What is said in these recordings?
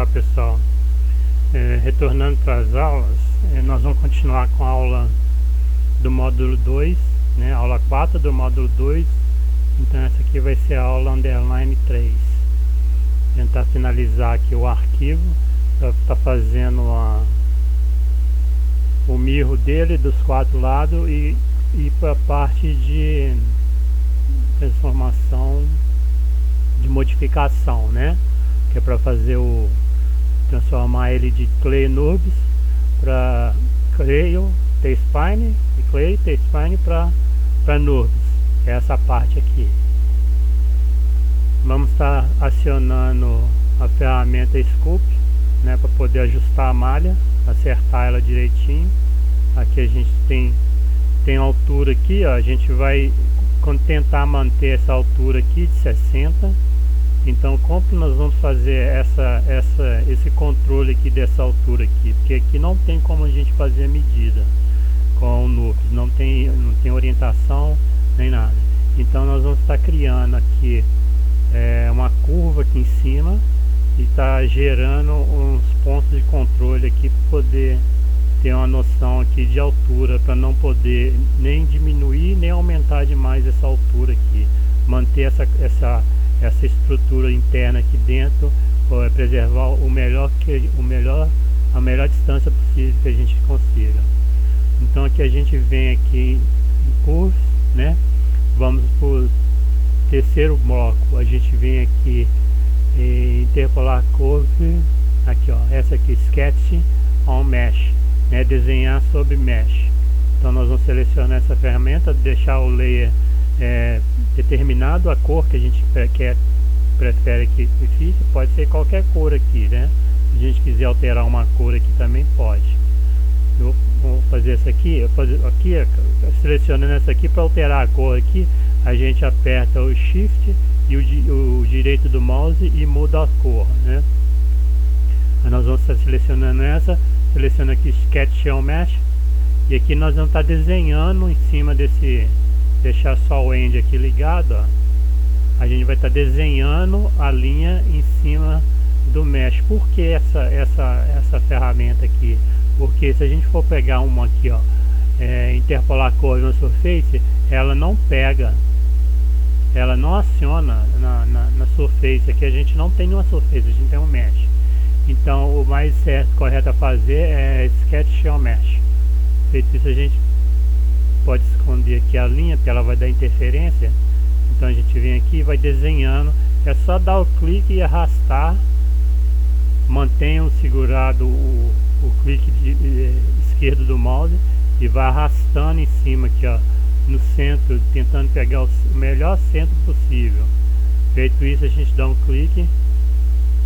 Olá pessoal, retornando para as aulas, nós vamos continuar com a aula do módulo 2, né, aula 4 do módulo 2. Então essa aqui vai ser a aula underline 3. Tentar finalizar aqui o arquivo, tá fazendo o mirro dele dos 4 lados e para a parte de transformação, de modificação, né, que é para fazer transformar ele de clay NURBS para clay T-spine e clay T-spine para NURBS, que é essa parte aqui. Vamos estar acionando a ferramenta Scoop, né, para poder ajustar a malha, acertar ela direitinho. Aqui a gente tem altura aqui, ó, a gente vai tentar manter essa altura aqui de 60. Então como nós vamos fazer esse controle aqui dessa altura aqui? Porque aqui não tem como a gente fazer a medida com o NURBS, não tem orientação nem nada. Então nós vamos estar criando aqui uma curva aqui em cima e está gerando uns pontos de controle aqui para poder ter uma noção aqui de altura, para não poder nem diminuir nem aumentar demais essa altura aqui, manter essa estrutura interna aqui dentro, preservar a melhor distância possível que a gente consiga. Então aqui a gente vem aqui em curves, né? Vamos por terceiro bloco, a gente vem aqui em interpolar curve, aqui ó, essa aqui, sketch on mesh, né? Desenhar sobre mesh. Então nós vamos selecionar essa ferramenta, deixar o layer determinado, a cor que a gente prefere que fique, pode ser qualquer cor aqui, né? Se a gente quiser alterar uma cor aqui também pode. Eu vou fazer essa aqui, selecionando essa aqui para alterar a cor aqui, a gente aperta o Shift e o direito do mouse e muda a cor, né? Nós vamos estar selecionando seleciona aqui Sketch on Mesh, e aqui nós vamos estar desenhando em cima deixar só o end aqui ligado, ó. A gente vai estar desenhando a linha em cima do mesh. Por que essa ferramenta aqui? Porque se a gente for pegar uma aqui, ó, interpolar curve no surface, ela não pega, ela não aciona na surface. Aqui a gente não tem uma surface, a gente tem um mesh. Então o mais correto a fazer é Sketch on Mesh. Feito isso, a gente pode esconder aqui a linha, porque ela vai dar interferência. Então a gente vem aqui e vai desenhando. É só dar o clique e arrastar. Mantenham segurado o clique esquerdo do mouse e vai arrastando em cima aqui, ó, no centro, tentando pegar o melhor centro possível. Feito isso, a gente dá um clique.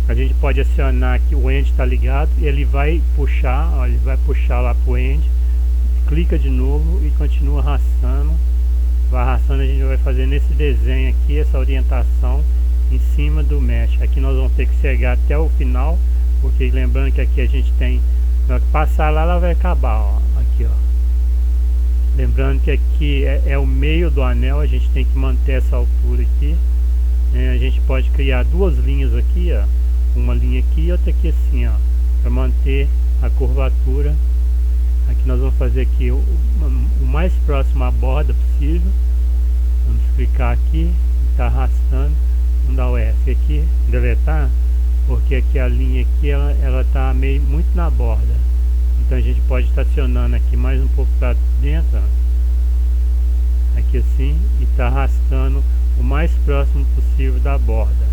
A gente pode acionar que o end está ligado e ele vai puxar, ó, ele vai puxar lá para o end. Clica de novo e continua arrastando. Vai arrastando, a gente vai fazer nesse desenho aqui, essa orientação em cima do mesh. Aqui nós vamos ter que chegar até o final, porque lembrando que aqui a gente tem, na passar lá, ela vai acabar, ó, aqui, ó. Lembrando que aqui é o meio do anel, a gente tem que manter essa altura aqui. A gente pode criar duas linhas aqui, ó, uma linha aqui e outra aqui assim, ó, para manter a curvatura. Aqui nós vamos fazer aqui o mais próximo à borda possível. Vamos clicar aqui, está arrastando. Vamos dar o F aqui, deletar, porque aqui a linha aqui ela está muito na borda. Então a gente pode estar acionando aqui mais um pouco para dentro, ó, aqui assim, e está arrastando o mais próximo possível da borda.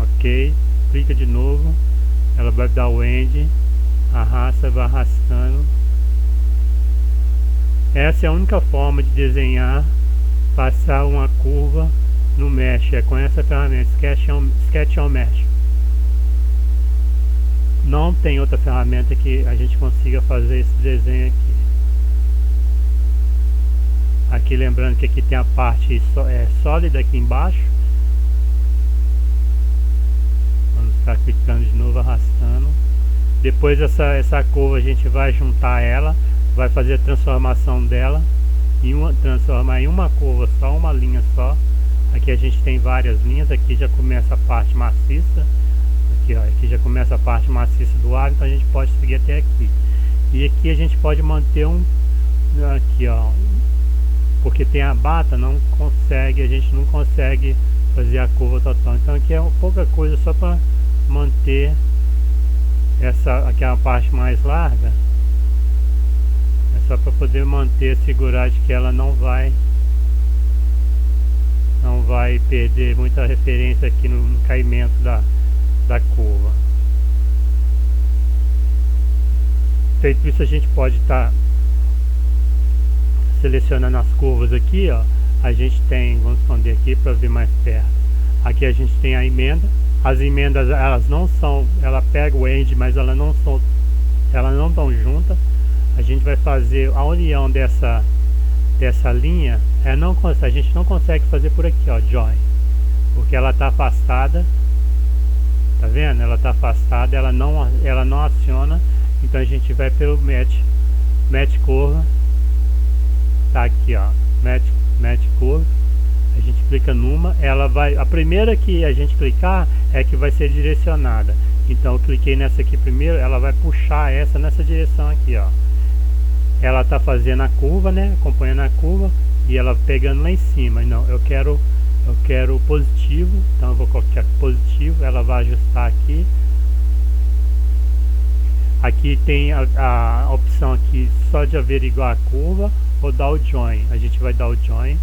Ok, clica de novo, ela vai dar o end. Arrasta, vai arrastando. Essa é a única forma de desenhar, passar uma curva no mesh, é com essa ferramenta, Sketch on Mesh. Não tem outra ferramenta que a gente consiga fazer esse desenho aqui. Aqui lembrando que aqui tem a parte sólida aqui embaixo. Vamos estar clicando de novo, arrastando. Depois essa curva a gente vai juntar ela, vai fazer a transformação dela, transformar em uma curva só, uma linha só. Aqui a gente tem várias linhas, aqui já começa a parte maciça. Aqui, ó, aqui já começa a parte maciça do ar, então a gente pode seguir até aqui. E aqui a gente pode manter um, aqui ó, porque tem a bata, não consegue, a gente não consegue fazer a curva total. Então aqui é pouca coisa só para manter essa, aqui é a parte mais larga, é só para poder manter, segurar de que ela não vai perder muita referência aqui no caimento da curva. Feito isso, a gente pode estar selecionando as curvas aqui, ó. A gente tem, vamos esconder aqui para ver mais perto. Aqui a gente tem a emenda. As emendas, elas não são, ela pega o end, mas elas não estão juntas. A gente vai fazer a união dessa linha. A gente não consegue fazer por aqui, ó, join, porque ela está afastada. Tá vendo? Ela está afastada, ela não aciona. Então a gente vai pelo match curva. Tá aqui, ó, match curve. A gente clica numa, ela vai, a primeira que a gente clicar é que vai ser direcionada. Então eu cliquei nessa aqui primeiro, ela vai puxar essa nessa direção aqui, ó. Ela tá fazendo a curva, né, acompanhando a curva, e ela pegando lá em cima. Não, eu quero positivo, então eu vou colocar positivo, ela vai ajustar aqui. Aqui tem a opção aqui só de averiguar a curva ou dar o join. A gente vai dar o join.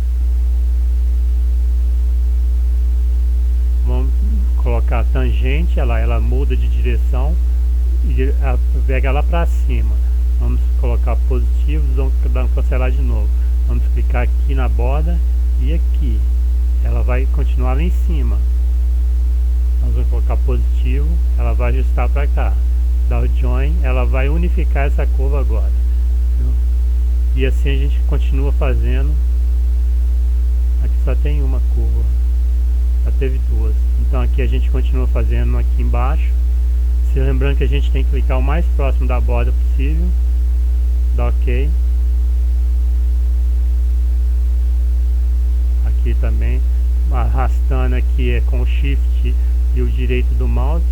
Vamos colocar a tangente, ela muda de direção e pega lá para cima. Vamos colocar positivo, vamos cancelar de novo. Vamos clicar aqui na borda e aqui. Ela vai continuar lá em cima. Nós vamos colocar positivo, ela vai ajustar para cá. Dá o join, ela vai unificar essa curva agora. Viu? E assim a gente continua fazendo. Aqui só tem uma curva, já teve duas. Então aqui a gente continua fazendo aqui embaixo. Se lembrando que a gente tem que clicar o mais próximo da borda possível. Dá ok. Aqui também, arrastando aqui é com o shift e o direito do mouse.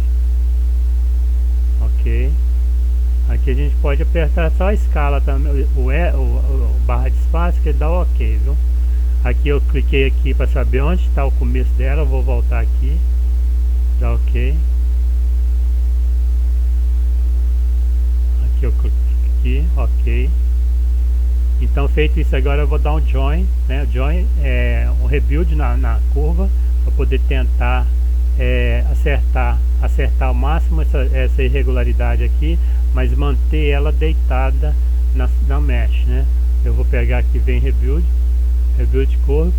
Ok. Aqui a gente pode apertar só a escala também, o barra de espaço, que dá o ok, viu? Aqui eu cliquei aqui para saber onde está o começo dela. Eu vou voltar aqui, dá ok. Aqui eu clico aqui, ok. Então feito isso, agora eu vou dar um join, né? Join é um rebuild na curva para poder tentar acertar ao máximo essa irregularidade aqui, mas manter ela deitada na mesh, né? Eu vou pegar aqui, vem rebuild curve.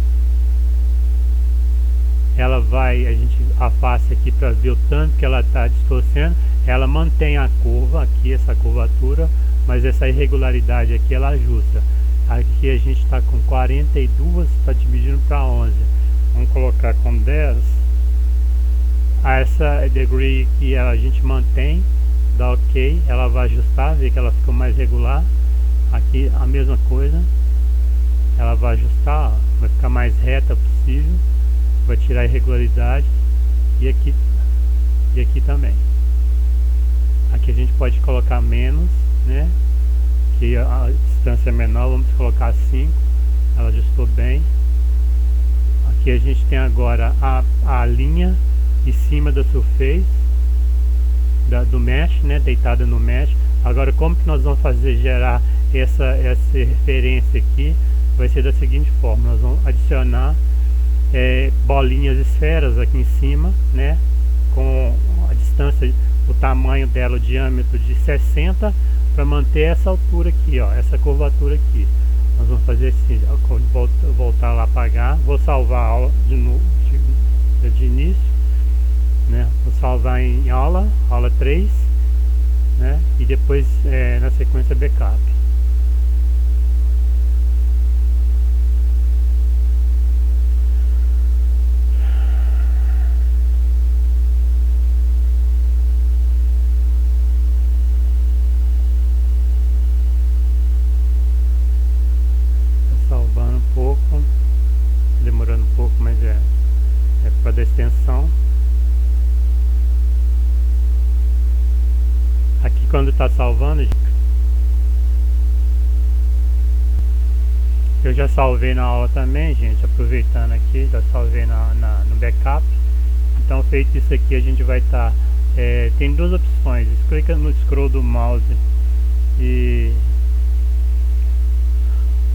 Ela vai, a gente afasta aqui para ver o tanto que ela está distorcendo. Ela mantém a curva aqui, essa curvatura, mas essa irregularidade aqui ela ajusta. Aqui a gente está com 42, está dividindo para 11. Vamos colocar com 10. Essa degree que a gente mantém, dá ok, ela vai ajustar, ver que ela ficou mais regular. Aqui a mesma coisa, ela vai ajustar, ó, vai ficar mais reta possível, vai tirar a irregularidade. E aqui também. Aqui a gente pode colocar menos, né? Que a distância é menor, vamos colocar 5. Ela ajustou bem. Aqui a gente tem agora a linha em cima da surface do mesh, né? Deitada no mesh. Agora como que nós vamos fazer gerar essa referência aqui? Vai ser da seguinte forma: nós vamos adicionar bolinhas, esferas aqui em cima, né? Com a distância, o tamanho dela, o diâmetro de 60, para manter essa altura aqui, ó, essa curvatura aqui. Nós vamos fazer assim, voltar lá, apagar, vou salvar a aula de novo, de início, né? Vou salvar em aula 3, né? E depois na sequência backup. Salvando um pouco, demorando um pouco, mas extensão. Aqui quando está salvando, eu já salvei na aula também, gente, aproveitando aqui, já salvei no backup. Então, feito isso aqui, a gente vai estar tem duas opções. Clica no scroll do mouse e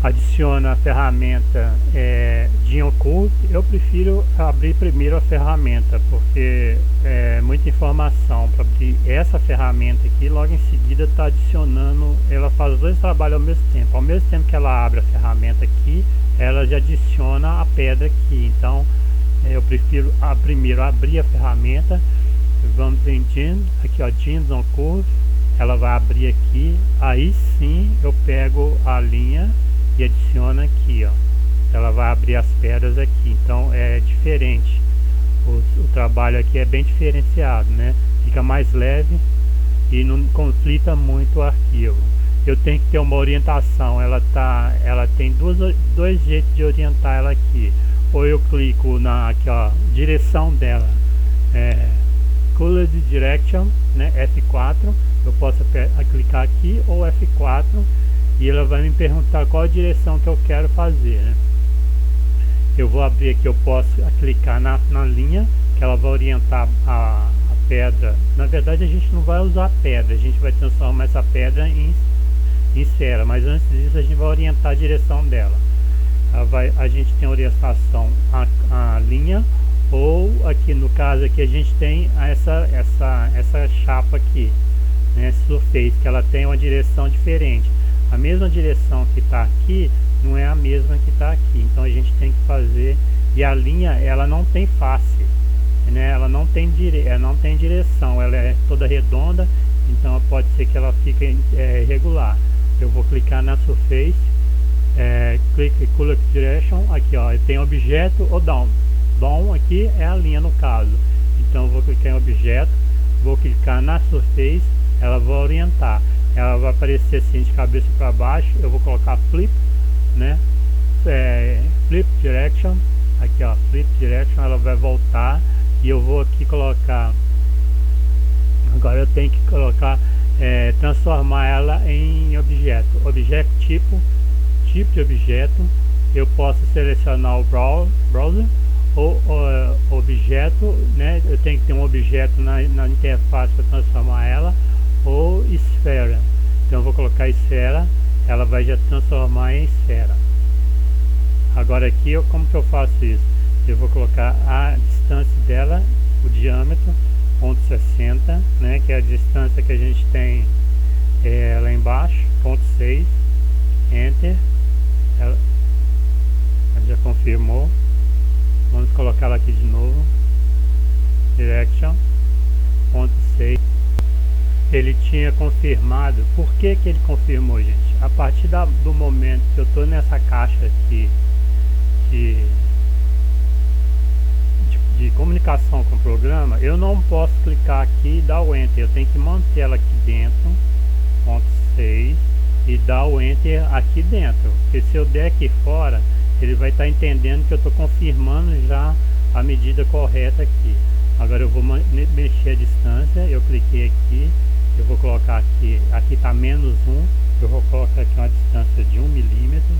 adiciona a ferramenta GeoCurve. Eu prefiro abrir primeiro a ferramenta, porque é muita informação para abrir essa ferramenta aqui. Logo em seguida está adicionando, ela faz os dois trabalhos ao mesmo tempo que ela abre a ferramenta aqui, ela já adiciona a pedra aqui. Então eu prefiro primeiro abrir a ferramenta. Vamos em Gen, aqui ó, GeoCurve, ela vai abrir aqui, aí sim eu pego a linha e adiciona aqui, ó. Ela vai abrir as pedras aqui. Então é diferente, o trabalho aqui é bem diferenciado, né? Fica mais leve e não conflita muito o arquivo. Eu tenho que ter uma orientação, ela tem dois jeitos de orientar ela aqui. Ou eu clico aqui ó, direção dela, Colored Direction, né, F4, eu posso clicar aqui, ou F4, e ela vai me perguntar qual a direção que eu quero fazer, né? Eu vou abrir aqui, eu posso clicar na linha, que ela vai orientar a pedra. Na verdade a gente não vai usar a pedra, a gente vai transformar essa pedra em esfera, mas antes disso a gente vai orientar a direção dela. A gente tem orientação a linha, ou aqui no caso aqui a gente tem essa chapa aqui, né, Surface, que ela tem uma direção diferente. A mesma direção que está aqui não é a mesma que está aqui, então a gente tem que fazer. E a linha, ela não tem face, né, ela não tem direção, ela é toda redonda, então pode ser que ela fique irregular. Eu vou clicar na Surface, clique Color Direction, aqui ó, tem objeto ou down. Down aqui é a linha no caso, então eu vou clicar em objeto, vou clicar na Surface, ela vai orientar, ela vai aparecer assim de cabeça para baixo. Eu vou colocar Flip, né, Flip Direction, aqui ó, Flip Direction, ela vai voltar, e eu vou aqui colocar, agora eu tenho que colocar, transformar ela em objeto, tipo de objeto. Eu posso selecionar o browser, ou objeto, né, eu tenho que ter um objeto na interface para transformar ela, ou esfera. Então eu vou colocar esfera, ela vai já transformar em esfera. Agora aqui, como que eu faço isso? Eu vou colocar a distância dela, o diâmetro, 0,60, né, que é a distância que a gente tem lá embaixo, 0,6, Enter, ela já confirmou. Vamos colocar ela aqui de novo, Direction, 0,6. Ele tinha confirmado. Por que ele confirmou, gente? A partir do momento que eu estou nessa caixa aqui de comunicação com o programa, eu não posso clicar aqui e dar o Enter. Eu tenho que manter ela aqui dentro, 0,6, e dar o Enter aqui dentro, porque se eu der aqui fora, ele vai estar entendendo que eu estou confirmando já a medida correta aqui. Agora eu vou mexer a distância, eu cliquei aqui, eu vou colocar aqui está -1, eu vou colocar aqui uma distância de 1 milímetro,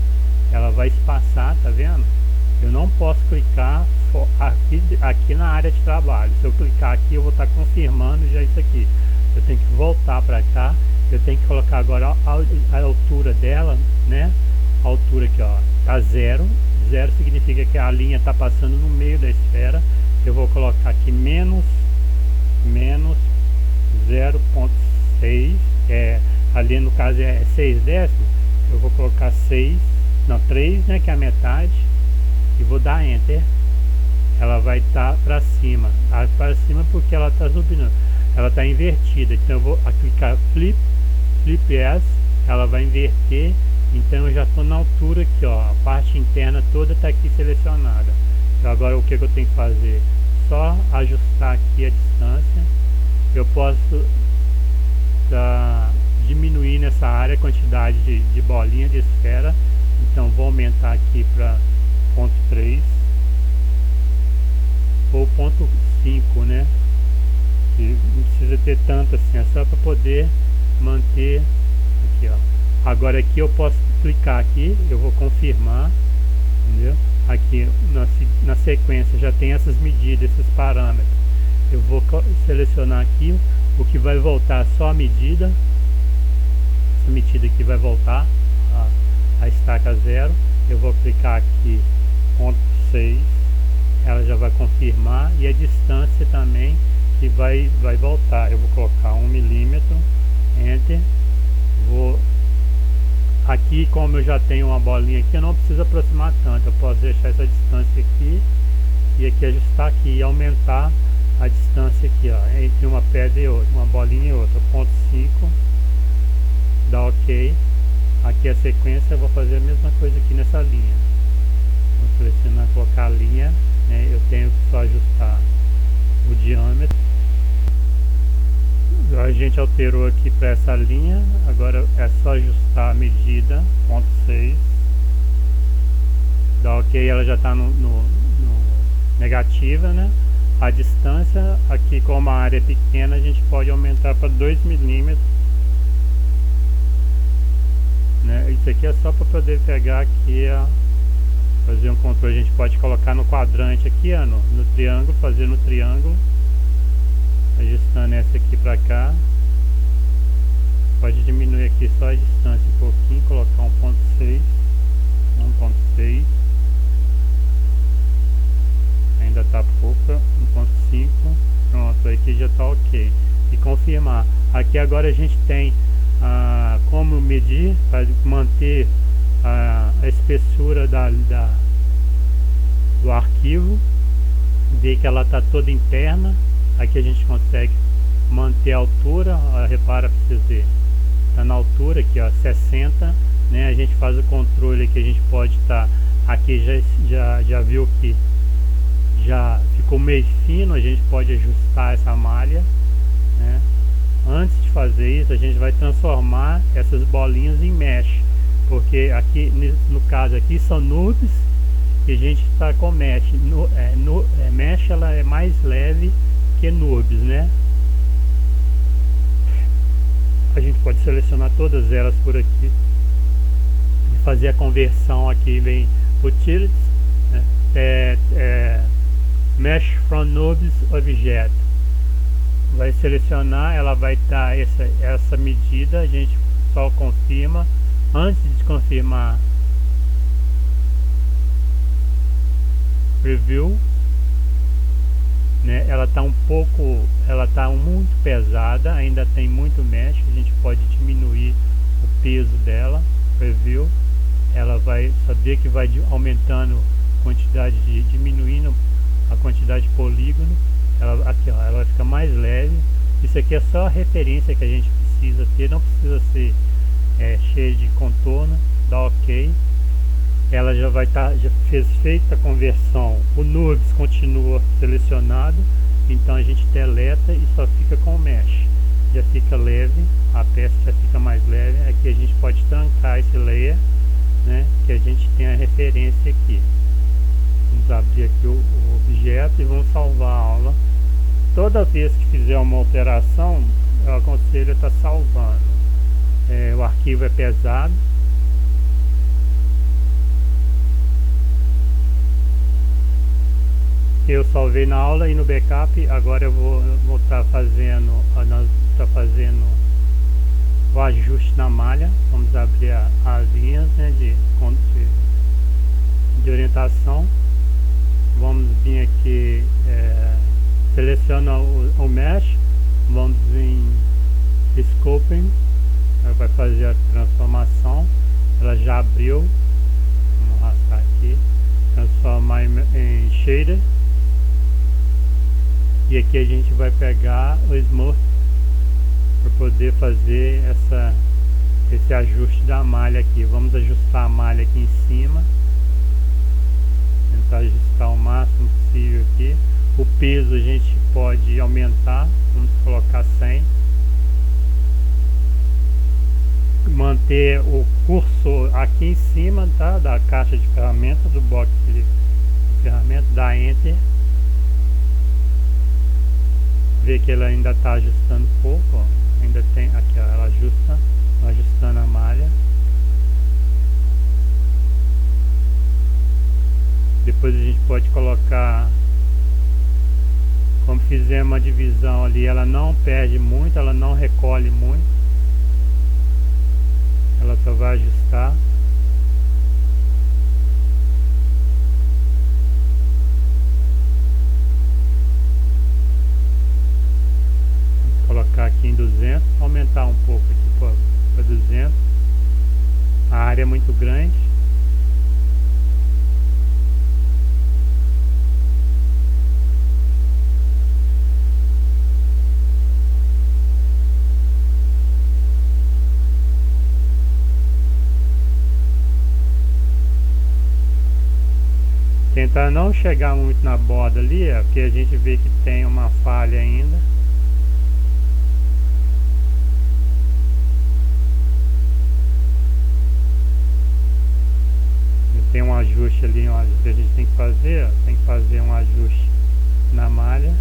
ela vai espaçar, tá vendo? Eu não posso clicar aqui na área de trabalho. Se eu clicar aqui, eu vou estar confirmando já isso aqui. Eu tenho que voltar para cá, eu tenho que colocar agora a altura dela, né? A altura aqui, ó, tá 0. 0 significa que a linha está passando no meio da esfera. Eu vou colocar aqui menos 0,6, ali no caso é 6 décimos. Eu vou colocar 3, né, que é a metade, e vou dar Enter. Ela vai estar para cima, porque ela está subindo, ela está invertida. Então eu vou clicar Flip S, ela vai inverter. Então eu já estou na altura aqui, ó, a parte interna toda está aqui selecionada. Então agora o que eu tenho que fazer? Só ajustar aqui a distância. Eu posso diminuir nessa área a quantidade de bolinha de esfera. Então vou aumentar aqui para 0,3. ou ponto 5, né? E não precisa ter tanto assim, é só para poder manter aqui, ó. Agora aqui eu posso clicar aqui, eu vou confirmar, entendeu? Aqui na sequência já tem essas medidas, esses parâmetros. Eu vou selecionar aqui o que vai voltar só a medida. Essa medida aqui vai voltar a estaca 0. Eu vou clicar aqui ponto 6, ela já vai confirmar, e a distância também que vai voltar. Eu vou colocar 1 milímetro, enter. Vou aqui, como eu já tenho uma bolinha aqui, eu não preciso aproximar tanto, eu posso deixar essa distância aqui e aqui ajustar aqui e aumentar a distância aqui, ó, entre uma pedra e outra, uma bolinha e outra. Ponto 5, dá ok. Aqui a sequência eu vou fazer a mesma coisa aqui nessa linha. Vou selecionar, colocar a linha, né? Eu tenho que só ajustar o diâmetro. A gente alterou aqui para essa linha, agora é só ajustar a medida, ponto 6, dá ok, ela já está no negativa, né? A distância, aqui como a área é pequena, a gente pode aumentar para 2 milímetros, né? Isso aqui é só para poder pegar aqui, fazer um controle. A gente pode colocar no quadrante aqui, ó, no triângulo, fazer no triângulo, ajustando essa aqui para cá. Pode diminuir aqui só a distância um pouquinho, colocar 1.6, 1.6, ainda está pouco, 1.5, pronto, aqui já está ok. E confirmar. Aqui agora a gente tem como medir, para manter a espessura do arquivo, ver que ela está toda interna. Aqui a gente consegue manter a altura, repara para vocês verem, está na altura aqui, ó, 60, né? A gente faz o controle aqui, a gente pode estar, aqui já viu que já ficou meio fino, a gente pode ajustar essa malha, né? Antes de fazer isso, a gente vai transformar essas bolinhas em mesh, porque aqui, no caso aqui, são nubes, e a gente está com mesh. Mesh ela é mais leve que nubes, né? A gente pode selecionar todas elas por aqui e fazer a conversão. Aqui vem utilities, né? Mesh from nubes object. Vai selecionar, ela vai dar essa medida, a gente só confirma. Antes de confirmar, preview, né? Ela está muito pesada, ainda tem muito mesh, a gente pode diminuir o peso dela. Preview, ela vai saber que vai aumentando a quantidade, diminuindo a quantidade de polígono. Aqui, ó, ela vai ficar mais leve. Isso aqui é só a referência que a gente precisa ter, não precisa ser cheio de contorno. Dá ok. Ela já vai estar, já fez feita a conversão. O nubes continua selecionado, então a gente deleta e só fica com o mesh. Já fica leve, a peça já fica mais leve. Aqui a gente pode trancar esse layer, né, que a gente tem a referência aqui. Vamos abrir aqui o objeto e vamos salvar a aula. Toda vez que fizer uma alteração, eu aconselho a estar salvando. O arquivo é pesado. Eu salvei na aula e no backup. Agora eu vou estar fazendo, o ajuste na malha. Vamos abrir as linhas, né, de orientação. Vamos vir aqui, seleciona o mesh, vamos em scoping, ela vai fazer a transformação. Ela já abriu, vamos arrastar aqui, transformar em shader, e aqui a gente vai pegar o smooth para poder fazer esse ajuste da malha aqui. Vamos ajustar a malha aqui em cima, tentar ajustar o máximo possível aqui. O peso a gente pode aumentar, vamos colocar 100. Manter o cursor aqui em cima, tá, da caixa de ferramentas, do box de ferramentas, dá enter. vê que ela ainda está ajustando pouco, ó. Ainda tem aqui, ó, ela ajusta, ajustando a malha. Depois a gente pode colocar, como fizemos uma divisão ali, ela não perde muito, ela não recolhe muito, ela só vai ajustar. Vamos colocar aqui em 200, aumentar um pouco aqui para 200. A área é muito grande. Tentar não chegar muito na borda ali, porque a gente vê que tem uma falha ainda. Tem um ajuste ali que a gente tem que fazer, tem que fazer um ajuste na malha.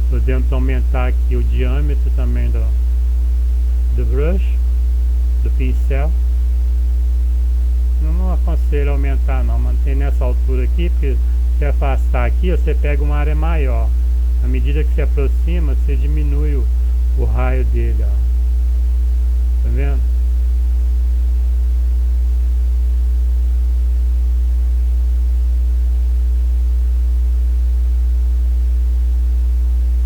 Podemos aumentar aqui o diâmetro também do brush, do pincel. Não aconselho aumentar não, manter nessa altura aqui, porque se afastar aqui, você pega uma área maior. À medida que se aproxima, você diminui o raio dele, ó. Tá vendo?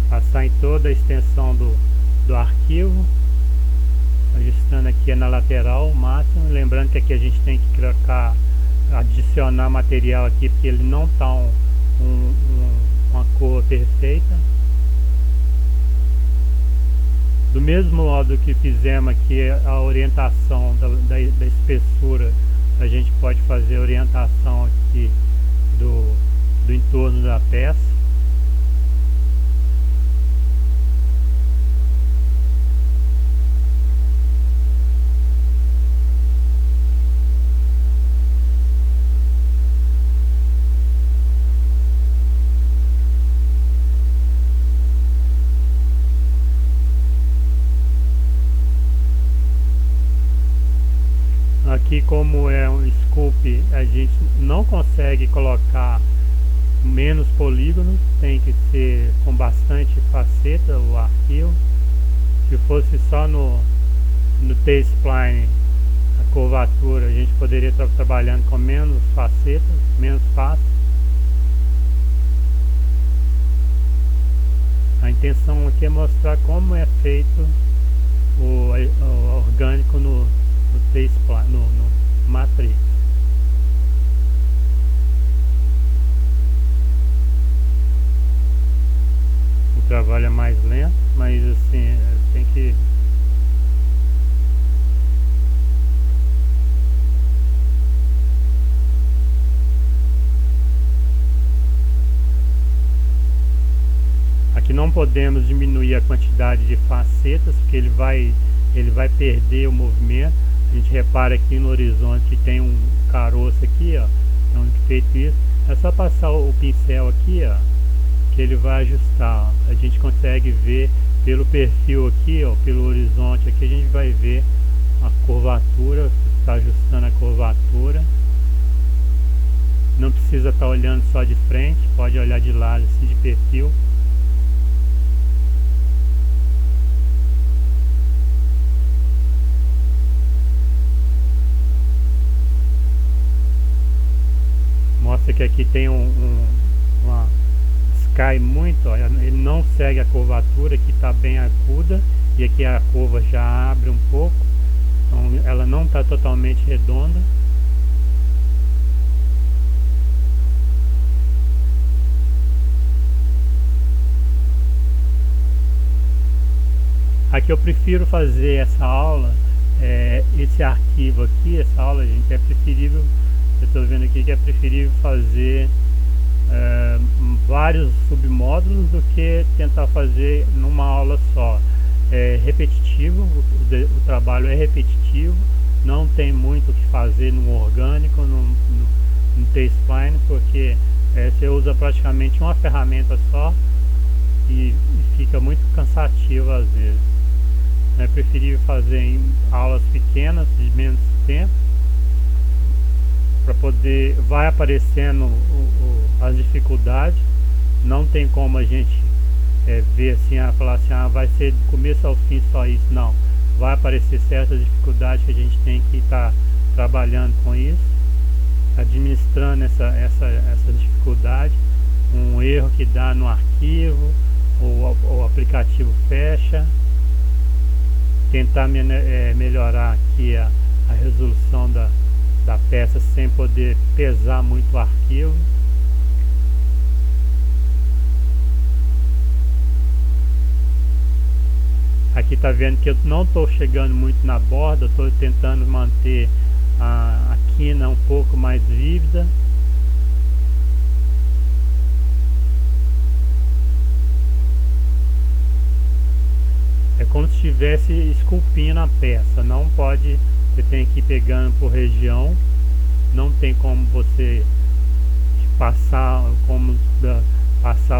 Passar em toda a extensão do arquivo, ajustando aqui na lateral o máximo. Lembrando que aqui a gente tem que colocar, adicionar material aqui, porque ele não está uma cor perfeita. Do mesmo modo que fizemos aqui a orientação da espessura, a gente pode fazer a orientação aqui do entorno da peça. Aqui, como é um scoop, a gente não consegue colocar menos polígonos, tem que ser com bastante faceta o arquivo. Se fosse só no T-spline, a curvatura, a gente poderia estar trabalhando com menos facetas, menos faces. A intenção aqui é mostrar como é feito o orgânico no T-spline, no Matrix. O trabalho é mais lento, mas assim, tem que aqui não podemos diminuir a quantidade de facetas, porque ele vai perder o movimento. A gente repara aqui no horizonte que tem um caroço aqui, ó. Então, feito isso, é só passar o pincel aqui, ó, que ele vai ajustar, ó. A gente consegue ver pelo perfil aqui, ó, pelo horizonte aqui, a gente vai ver a curvatura, está ajustando a curvatura. Não precisa estar olhando só de frente, pode olhar de lado, assim, de perfil. Mostra que aqui tem uma cai muito, ó, ele não segue a curvatura, que está bem aguda, e aqui a curva já abre um pouco, então ela não está totalmente redonda. Aqui eu prefiro fazer essa aula, esse arquivo aqui, essa aula, gente, é preferível. Eu estou vendo aqui que é preferível fazer vários submódulos do que tentar fazer numa aula só. É repetitivo, o trabalho é repetitivo, não tem muito o que fazer no orgânico, no T-Spline, porque você usa praticamente uma ferramenta só e fica muito cansativo às vezes. É preferível fazer em aulas pequenas, de menos tempo, para poder, vai aparecendo as dificuldades, não tem como a gente ver assim, falar assim, vai ser do começo ao fim só isso, não. Vai aparecer certas dificuldades que a gente tem que estar trabalhando com isso, administrando essa dificuldade, um erro que dá no arquivo, o aplicativo fecha, tentar melhorar aqui a resolução da peça sem poder pesar muito o arquivo. Aqui tá vendo que eu não estou chegando muito na borda, estou tentando manter a quina um pouco mais vívida. É como se estivesse esculpindo a peça, não pode, você tem que ir pegando por região, não tem como você passar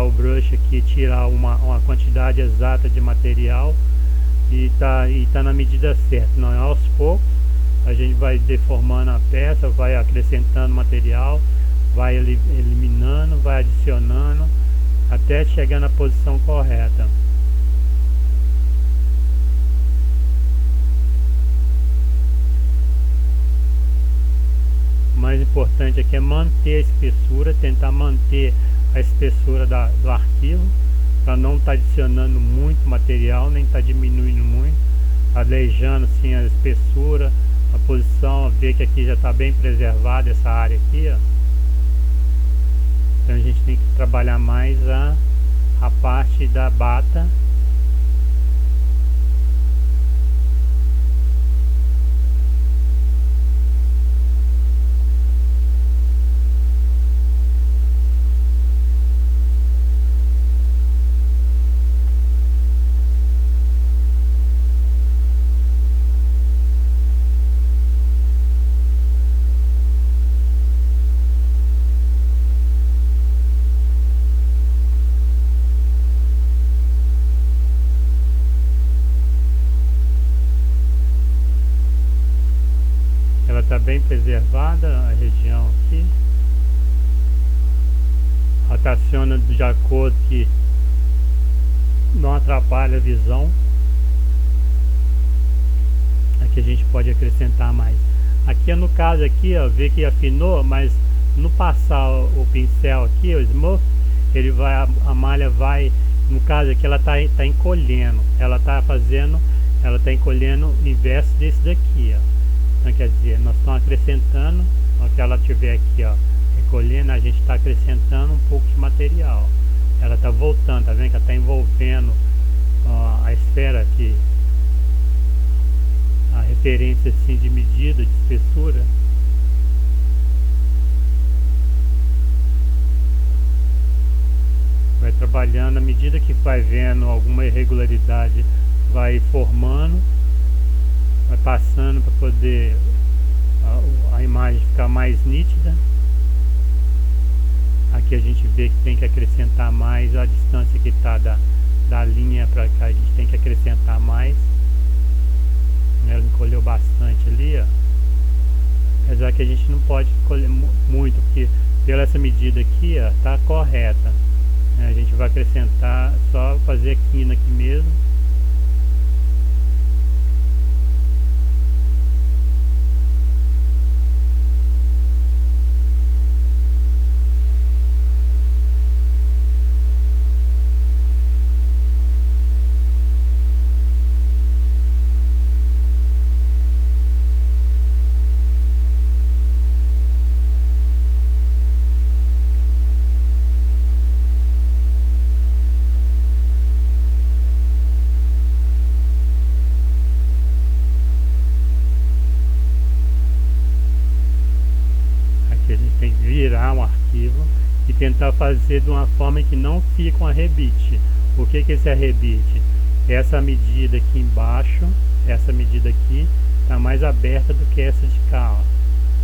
o brush aqui, tirar uma quantidade exata de material e tá na medida certa. Não, aos poucos a gente vai deformando a peça, vai acrescentando material, vai eliminando, vai adicionando até chegar na posição correta. O mais importante aqui é manter a espessura, tentar manter a espessura do arquivo, para não estar adicionando muito material, nem estar diminuindo muito, aleijando assim a espessura, a posição, ver que aqui já está bem preservada essa área aqui, ó. Então a gente tem que trabalhar mais a parte da bata. Ela está bem preservada, a região aqui. Rotaciona de acordo que não atrapalha a visão. Aqui a gente pode acrescentar mais. Aqui no caso aqui, ó, vê que afinou, mas no passar o pincel aqui, o smooth, ele vai, a malha vai, no caso aqui ela tá encolhendo, ela tá encolhendo o inverso desse daqui, ó. Então quer dizer, nós estamos acrescentando, ao que ela tiver aqui, ó, recolhendo, a gente está acrescentando um pouco de material. Ela está voltando, tá vendo que ela está envolvendo a esfera aqui, a referência assim de medida, de espessura. Vai trabalhando, à medida que vai vendo alguma irregularidade, vai formando, vai passando para poder a imagem ficar mais nítida. Aqui a gente vê que tem que acrescentar mais a distância que está da linha para cá, a gente tem que acrescentar mais. Ela encolheu bastante ali, ó. Apesar que a gente não pode encolher muito, porque pela essa medida aqui, ó, tá correta. A gente vai acrescentar, só fazer a quina aqui mesmo. tentar fazer de uma forma que não fique um arrebite. O que é esse arrebite? Essa medida aqui embaixo, essa medida aqui, está mais aberta do que essa de cá, ó.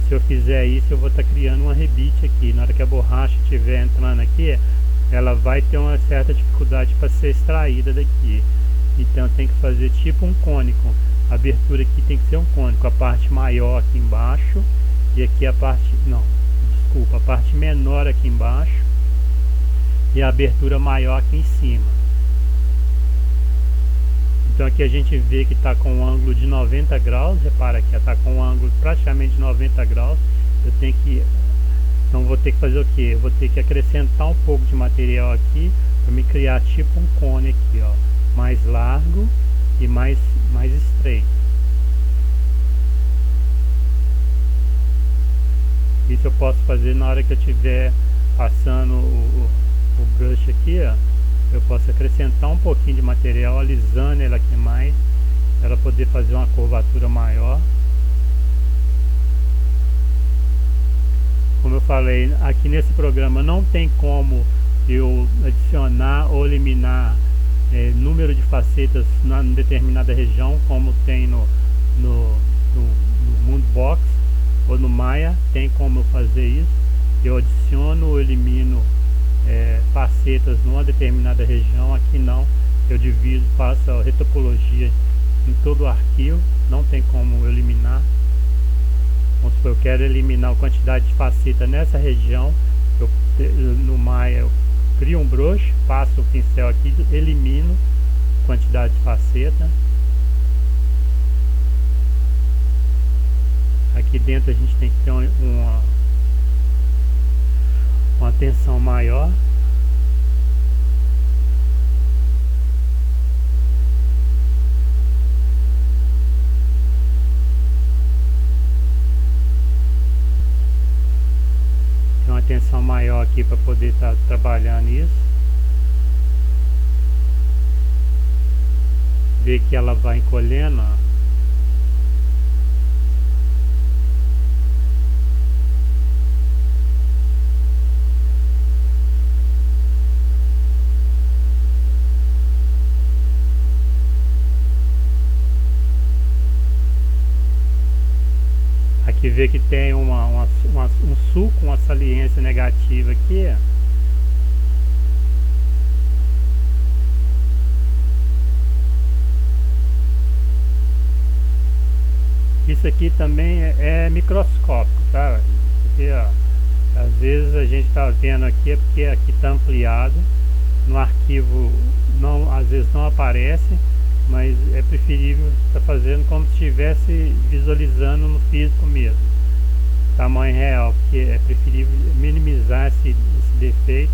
Se eu fizer isso, eu vou estar criando um arrebite aqui. Na hora que a borracha estiver entrando aqui, ela vai ter uma certa dificuldade para ser extraída daqui. Então tem que fazer tipo um cônico. A abertura aqui tem que ser um cônico. A parte maior aqui embaixo e aqui a parte... não, desculpa, a parte menor aqui embaixo e a abertura maior aqui em cima. Então aqui a gente vê que está com um ângulo de 90 graus, repara que está com um ângulo praticamente de 90 graus. Eu tenho que, então vou ter que fazer o que? Eu vou ter que acrescentar um pouco de material aqui para me criar tipo um cone aqui, ó, mais largo e mais estreito. Isso eu posso fazer na hora que eu estiver passando o brush aqui, ó. Eu posso acrescentar um pouquinho de material, alisando ela aqui mais, para ela poder fazer uma curvatura maior. Como eu falei, aqui nesse programa não tem como eu adicionar ou eliminar número de facetas na determinada região, como tem no Moonbox ou no Maya. Tem como eu fazer isso. Eu adiciono ou elimino facetas numa determinada região. Aqui não, eu divido, faço a retopologia em todo o arquivo, não tem como eliminar. Vamos supor, eu quero eliminar a quantidade de faceta nessa região, no Maya eu crio um brush, passo o pincel aqui, elimino a quantidade de faceta. Aqui dentro a gente tem que ter uma atenção maior. Tem uma atenção maior aqui para poder estar trabalhando isso. Ver que ela vai encolhendo, ó. Aqui vê que tem um sulco, uma saliência negativa aqui. Isso aqui também é microscópico, tá? Porque, ó, às vezes a gente tá vendo aqui, é porque aqui tá ampliado. No arquivo não, às vezes não aparece, mas é preferível estar fazendo como se estivesse visualizando no físico mesmo, tamanho real, porque é preferível minimizar esse defeito.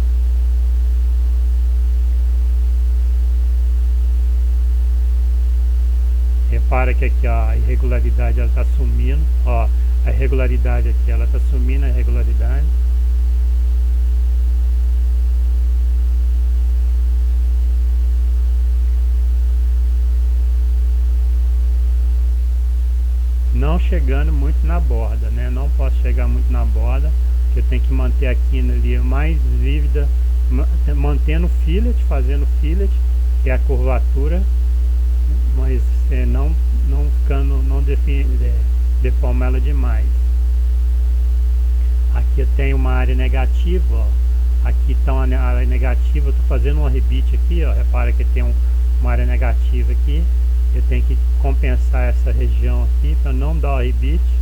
Repara que aqui, ó, a irregularidade ela está sumindo, ó, a irregularidade aqui ela está sumindo, a irregularidade. Não chegando muito na borda, né? Não posso chegar muito na borda, porque eu tenho que manter a quina ali mais vívida, mantendo fillet, fazendo fillet, que é a curvatura, mas não deforma ela demais. Aqui eu tenho uma área negativa, ó. Aqui está uma área negativa, eu estou fazendo um arrebite aqui, ó. Repara que tem uma área negativa aqui. Eu tenho que compensar essa região aqui para não dar o arrebite.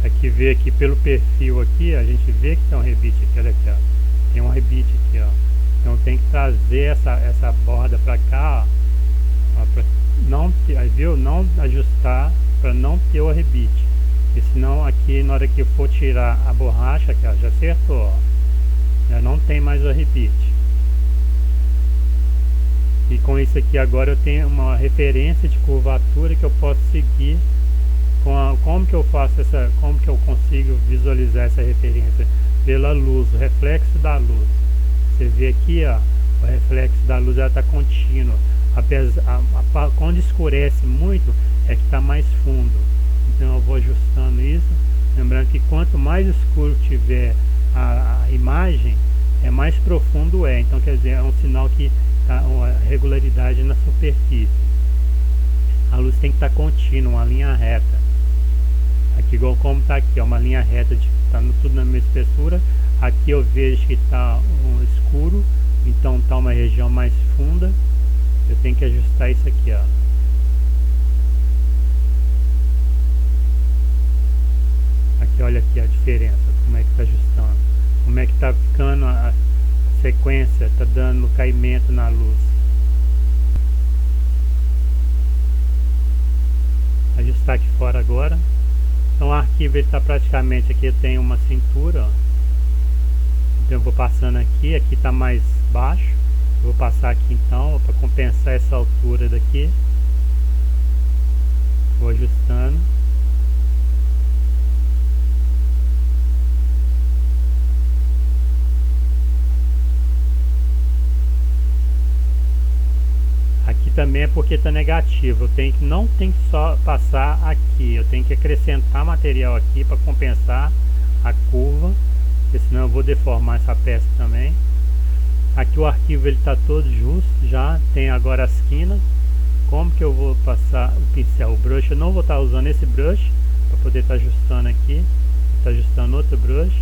Aqui vê aqui pelo perfil aqui, a gente vê que tem um rebite aqui, olha aqui, ó. Tem um rebite aqui, ó. Então tem que trazer essa borda para cá, ó, pra não ter, viu? Não ajustar para não ter o rebite. E senão aqui na hora que for tirar a borracha aqui, ó, já acertou, ó. Já não tem mais o rebite. E com isso aqui agora eu tenho uma referência de curvatura que eu posso seguir. Como que eu faço essa, como que eu consigo visualizar essa referência? Pela luz, o reflexo da luz. Você vê aqui, ó, o reflexo da luz ela está contínua. Quando escurece muito é que está mais fundo. Então eu vou ajustando isso. Lembrando que quanto mais escuro tiver a imagem, mais profundo é. Então quer dizer, é um sinal que está uma regularidade na superfície. A luz tem que estar contínua, uma linha reta. Aqui igual como está aqui, ó, uma linha reta, está tudo na mesma espessura. Aqui eu vejo que está escuro, então está uma região mais funda. Eu tenho que ajustar isso aqui, ó. Aqui, olha aqui a diferença, como é que está ajustando, como é que está ficando a sequência, está dando caimento na luz. Ajustar aqui fora agora. Então o arquivo está praticamente aqui, eu tenho uma cintura, ó. Então eu vou passando aqui, aqui está mais baixo, eu vou passar aqui então para compensar essa altura daqui. Vou ajustando. Aqui também é porque está negativo, não tem que só passar aqui, eu tenho que acrescentar material aqui para compensar a curva, porque senão eu vou deformar essa peça também. Aqui o arquivo ele está todo justo, já tem agora as quinas. Como que eu vou passar o pincel, o brush? Eu não vou estar usando esse brush para poder estar ajustando aqui, estou ajustando outro brush.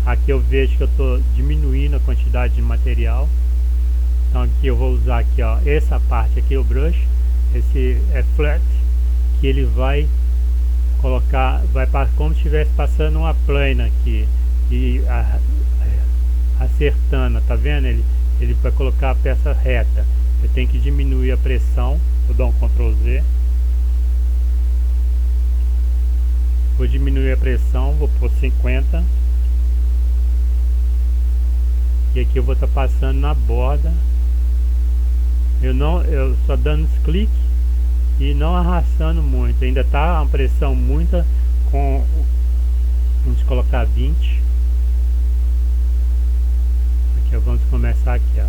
Aqui eu vejo que eu estou diminuindo a quantidade de material. Então aqui eu vou usar aqui, ó, essa parte aqui, o brush, esse é flat, que ele vai colocar, como se estivesse passando uma plana aqui e acertando, tá vendo? Ele vai colocar a peça reta. Eu tenho que diminuir a pressão, vou dar um Ctrl Z. Vou diminuir a pressão, vou pôr 50. E aqui eu vou estar passando na borda. Eu só dando os cliques e não arrastando muito. Ainda tá uma pressão muita, vamos colocar 20. Aqui vamos começar aqui, ó.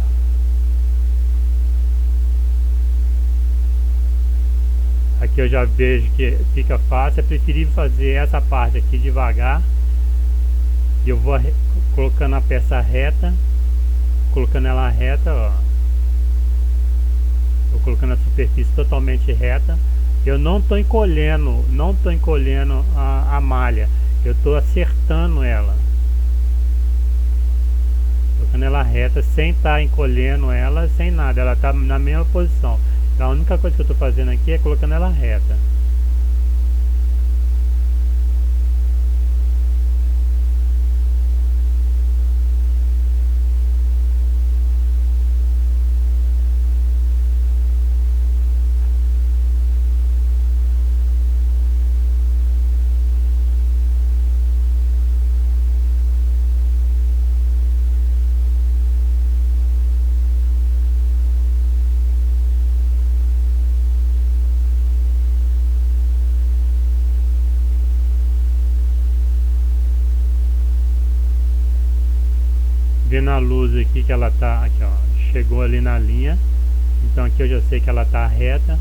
Aqui eu já vejo que fica fácil. É preferível fazer essa parte aqui devagar. E eu vou colocando a peça reta, colocando ela reta, ó. Estou colocando a superfície totalmente reta. Eu não estou encolhendo, a malha. Eu estou acertando ela, colocando ela reta, sem estar encolhendo ela, sem nada. Ela está na mesma posição. Então a única coisa que eu estou fazendo aqui é colocando ela reta. Vendo a luz aqui que ela tá aqui, ó, chegou ali na linha. Então aqui eu já sei que ela tá reta.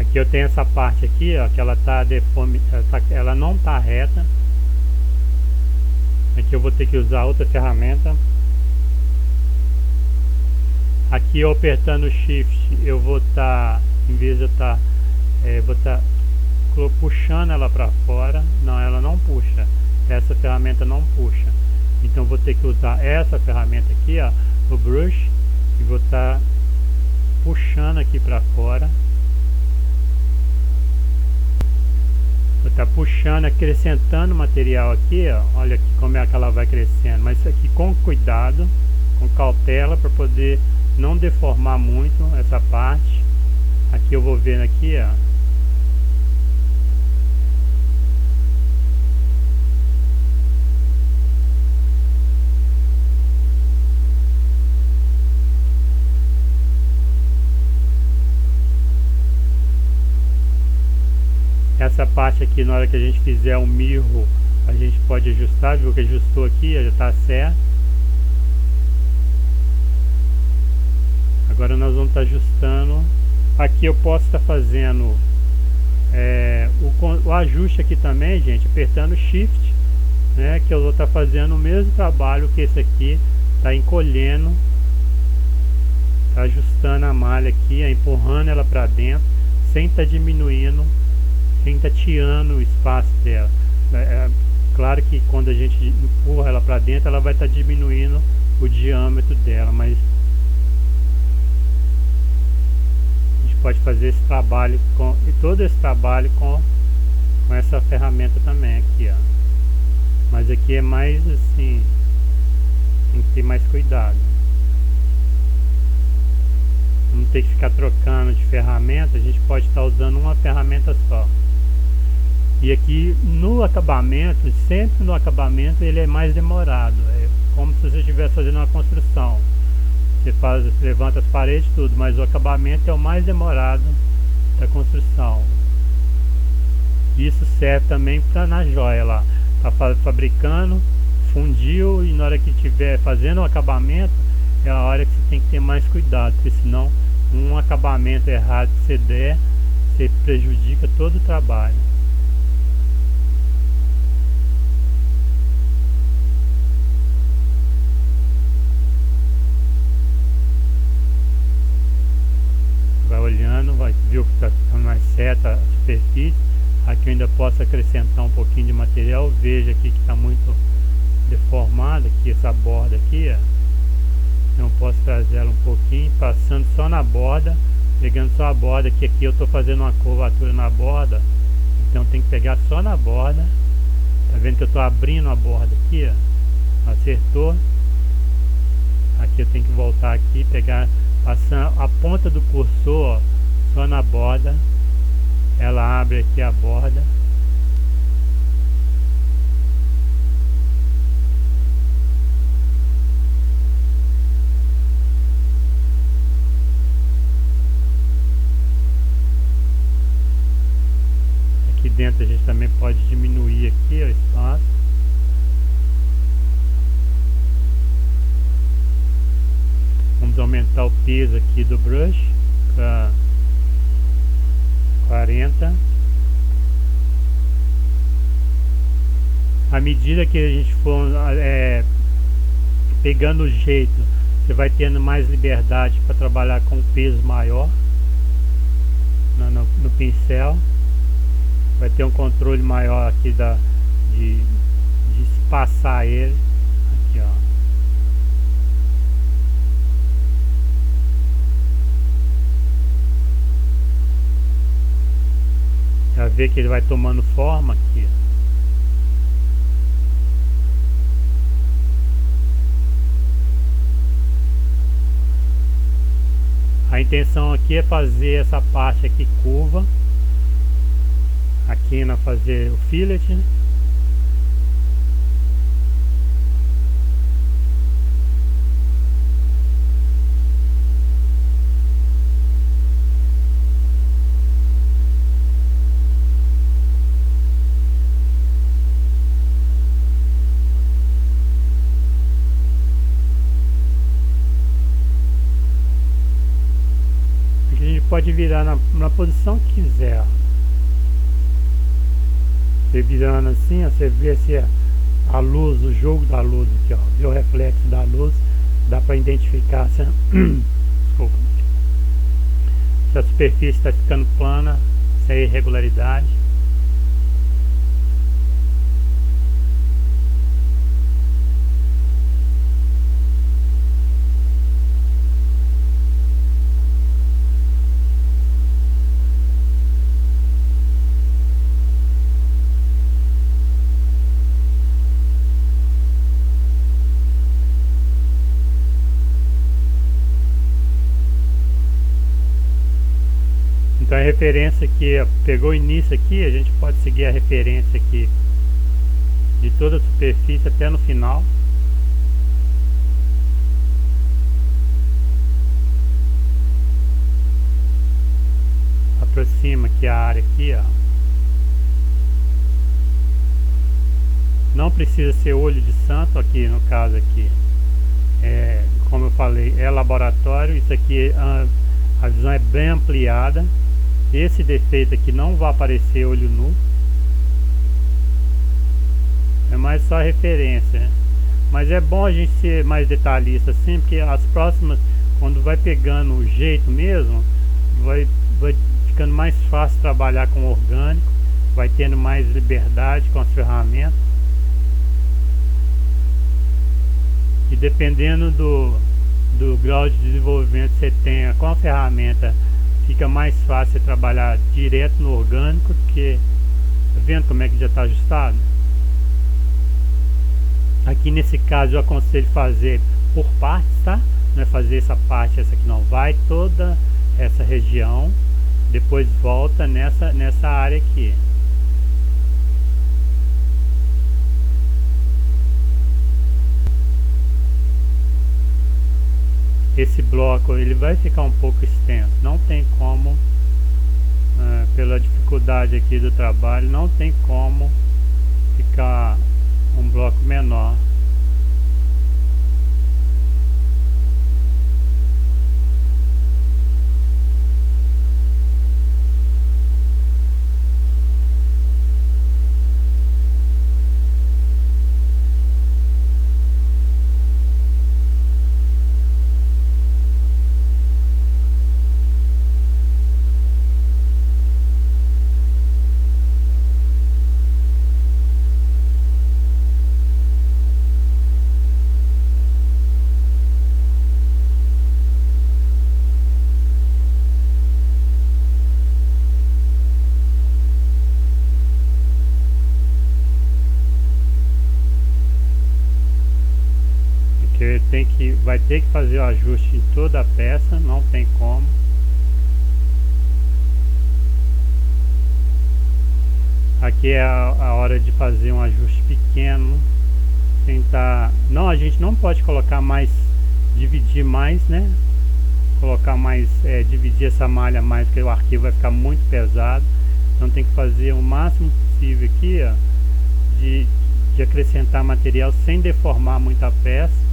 Aqui eu tenho essa parte aqui, ó, que ela tá ela não tá reta. Aqui eu vou ter que usar outra ferramenta. Aqui eu apertando o Shift, eu vou estar, em vez de eu estar, vou estar puxando ela para fora. Não, ela não puxa. Essa ferramenta não puxa. Então vou ter que usar essa ferramenta aqui, ó, o brush, e vou estar puxando aqui para fora. Vou estar puxando, acrescentando material aqui, ó. Olha aqui como é que ela vai crescendo. Mas isso aqui com cuidado, com cautela, para poder não deformar muito essa parte. Aqui eu vou ver aqui, ó. Essa parte aqui, na hora que a gente fizer o mirro, a gente pode ajustar, viu que ajustou aqui, já está certo. Agora nós vamos estar ajustando. Aqui eu posso estar fazendo o ajuste aqui também, gente, apertando Shift, né, que eu vou estar fazendo o mesmo trabalho que esse aqui, está encolhendo, está ajustando a malha aqui, empurrando ela para dentro, sem estar diminuindo, sem estar tirando o espaço dela. Claro que quando a gente empurra ela para dentro, ela vai estar diminuindo o diâmetro dela, mas a gente pode fazer esse trabalho e todo esse trabalho com essa ferramenta também aqui, ó. Mas aqui é mais assim, tem que ter mais cuidado. Não ter que ficar trocando de ferramenta, a gente pode estar usando uma ferramenta só. E aqui no acabamento, sempre no acabamento ele é mais demorado. É como se você estivesse fazendo uma construção. Você levanta as paredes tudo, mas o acabamento é o mais demorado da construção. Isso serve também para na joia lá. Tá fabricando, fundiu, e na hora que estiver fazendo o acabamento é a hora que você tem que ter mais cuidado, porque senão um acabamento errado que você der, você prejudica todo o trabalho. Vai olhando, vai ver o que está ficando mais certo a superfície. Aqui eu ainda posso acrescentar um pouquinho de material. Veja aqui que está muito deformada aqui essa borda aqui, ó. Então eu posso trazer ela um pouquinho, passando só na borda, pegando só a borda, que aqui eu estou fazendo uma curvatura na borda, então tem que pegar só na borda. Tá vendo que eu estou abrindo a borda aqui, ó. Acertou. Aqui eu tenho que voltar aqui, pegar, passando a ponta do cursor, ó, só na borda. Ela abre aqui a borda. Aqui dentro a gente também pode diminuir aqui o espaço. Vamos aumentar o peso aqui do brush para 40. À medida que a gente for pegando o jeito, você vai tendo mais liberdade para trabalhar com peso maior no pincel. Vai ter um controle maior aqui de espaçar ele. Aqui, ó. Já vê que ele vai tomando forma aqui. A intenção aqui é fazer essa parte aqui curva. Aqui na fazer o fillet, né? Aqui a gente pode virar na posição que quiser. Você virando assim, ó, você vê se a luz, o jogo da luz aqui, ó, vê o reflexo da luz, dá para identificar se desculpa, se a superfície está ficando plana, se é irregularidade. referência aqui, pegou o início aqui, a gente pode seguir a referência aqui de toda a superfície até no final. Aproxima aqui a área aqui, ó. Não precisa ser olho de santo aqui no caso aqui. Como eu falei, é laboratório. Isso aqui a visão é bem ampliada. Esse defeito aqui não vai aparecer olho nu. É mais só referência, né? Mas é bom a gente ser mais detalhista assim, porque as próximas, quando vai pegando o jeito mesmo, vai ficando mais fácil trabalhar com orgânico, vai tendo mais liberdade com as ferramentas. E dependendo do grau de desenvolvimento que você tenha com a ferramenta, fica mais fácil trabalhar direto no orgânico, porque tá vendo como é que já está ajustado? Aqui nesse caso eu aconselho fazer por partes, tá? Não é fazer essa parte, essa aqui não, vai toda essa região, depois volta nessa área aqui. Esse bloco ele vai ficar um pouco extenso, não tem como, pela dificuldade aqui do trabalho, não tem como ficar um bloco menor. Vai ter que fazer o ajuste em toda a peça, não tem como. Aqui é a hora de fazer um ajuste pequeno, tentar. Não, a gente não pode colocar mais, dividir mais, né? Colocar mais, dividir essa malha mais, porque o arquivo vai ficar muito pesado. Então tem que fazer o máximo possível aqui, ó, de acrescentar material sem deformar muito a peça.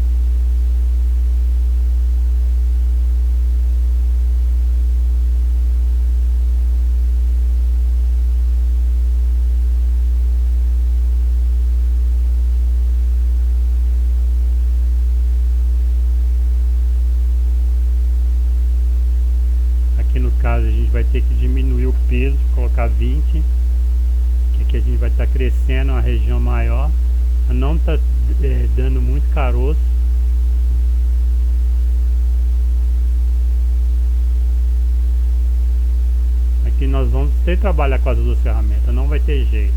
Aqui no caso a gente vai ter que diminuir o peso, colocar 20, que aqui a gente vai estar crescendo uma região maior, não está dando muito caroço. Aqui nós vamos ter que trabalhar com as duas ferramentas, não vai ter jeito.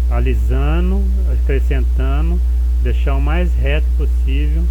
Alisando, acrescentando, deixar o mais reto possível.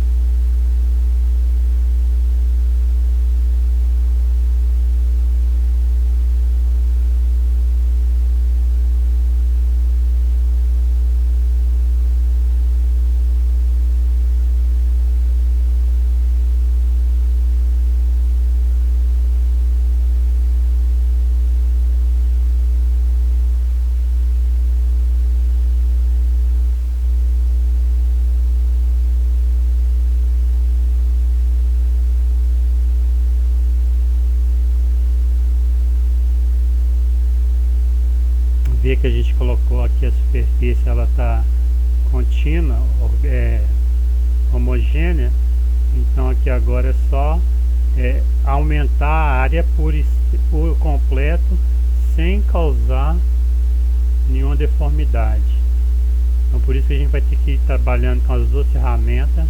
Ver que a gente colocou aqui a superfície, ela está contínua, homogênea. Então aqui agora é só aumentar a área por completo, sem causar nenhuma deformidade. Então por isso que a gente vai ter que ir trabalhando com as duas ferramentas.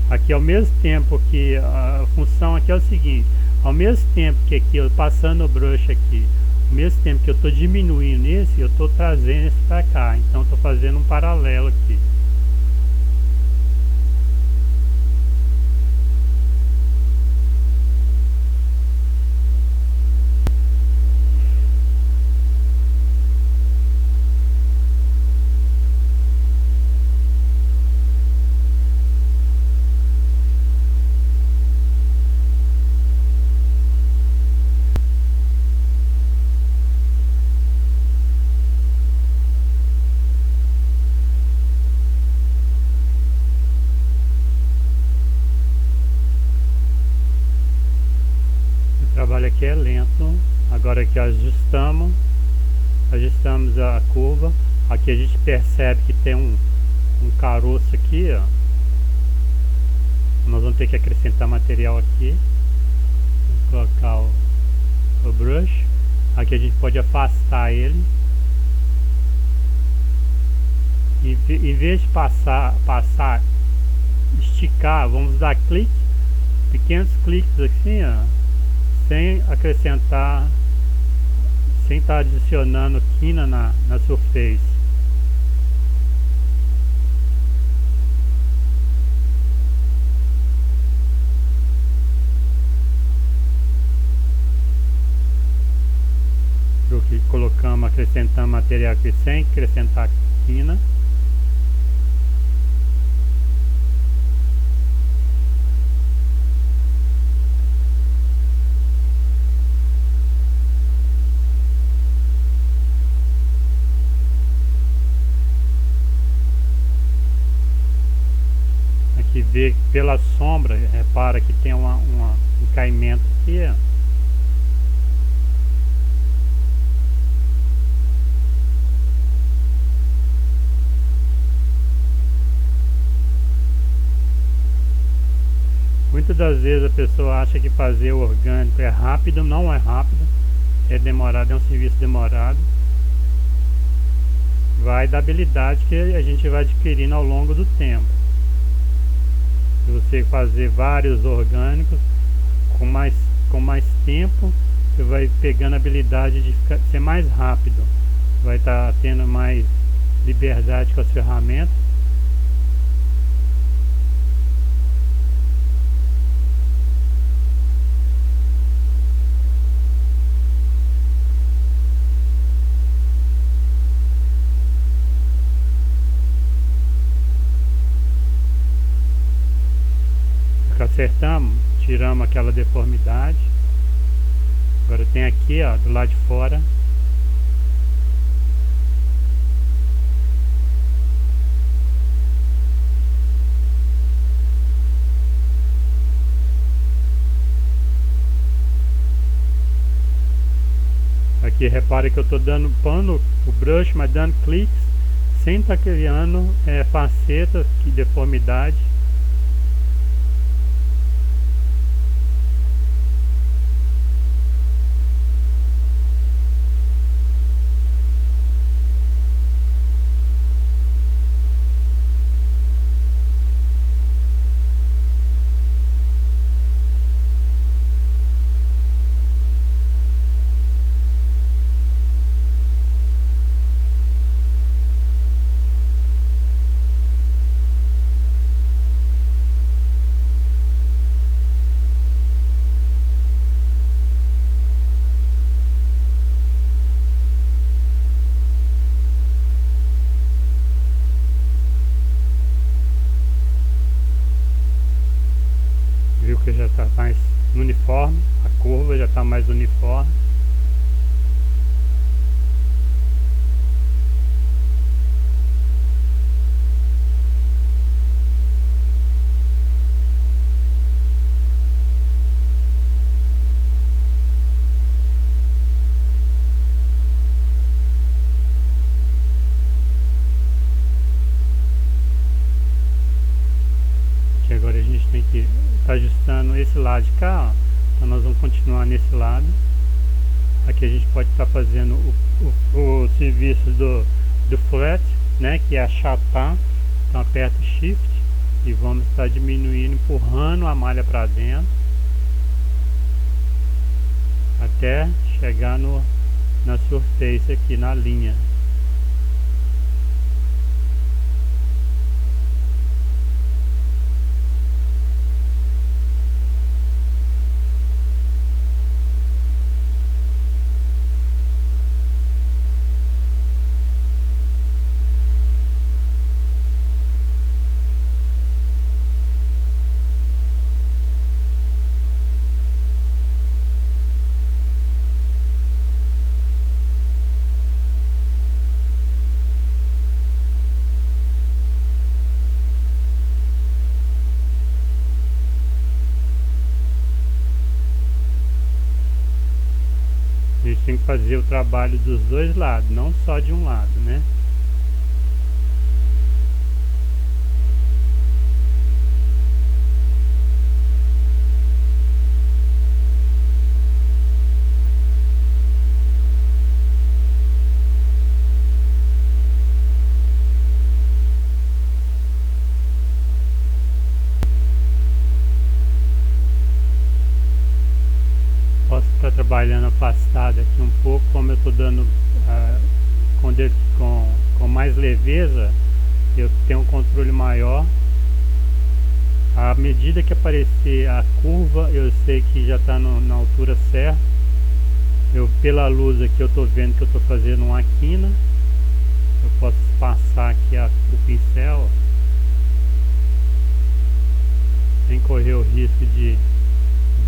Aqui ao mesmo tempo que a função aqui é o seguinte, ao mesmo tempo que aqui eu passando o brush aqui, ao mesmo tempo que eu estou diminuindo esse, eu estou trazendo esse para cá, então estou fazendo um paralelo aqui. aqui é lento. Agora aqui ajustamos a curva. Aqui a gente percebe que tem um caroço aqui, ó. Nós vamos ter que acrescentar material aqui. Vamos colocar o brush. Aqui a gente pode afastar ele. Em vez de esticar, vamos dar clique, pequenos cliques assim, ó, sem acrescentar, sem estar adicionando quina na surface. Do que colocamos, acrescentamos material aqui sem acrescentar quina. Aqui vê pela sombra, repara que tem um caimento aqui, ó. Muitas das vezes a pessoa acha que fazer o orgânico é rápido. Não é rápido, é demorado, é um serviço demorado. Vai da habilidade que a gente vai adquirindo ao longo do tempo. Se você fazer vários orgânicos com mais tempo, você vai pegando a habilidade de ser mais rápido, vai estar tendo mais liberdade com as ferramentas. Acertamos, tiramos aquela deformidade. Agora tem aqui, ó, do lado de fora. Aqui repare que eu estou dando pano o brush, mas dando cliques sem estar criando facetas, deformidade. Viu que já está mais uniforme, a curva já está mais uniforme. Aqui agora a gente tem que estar ajustando esse lado de cá, ó. Então nós vamos continuar nesse lado. Aqui a gente pode estar fazendo o serviço do flat, né, que é achatar. Então aperta o shift e vamos estar diminuindo, empurrando a malha para dentro até chegar na surface aqui na linha. tem que fazer o trabalho dos dois lados, não só de um lado, né? Posso estar trabalhando afastado aqui um pouco, como eu estou dando com mais leveza, eu tenho um controle maior. À medida que aparecer a curva, eu sei que já está na altura certa. Pela luz aqui eu estou vendo que eu estou fazendo uma quina. Eu posso passar aqui o pincel, ó, sem correr o risco de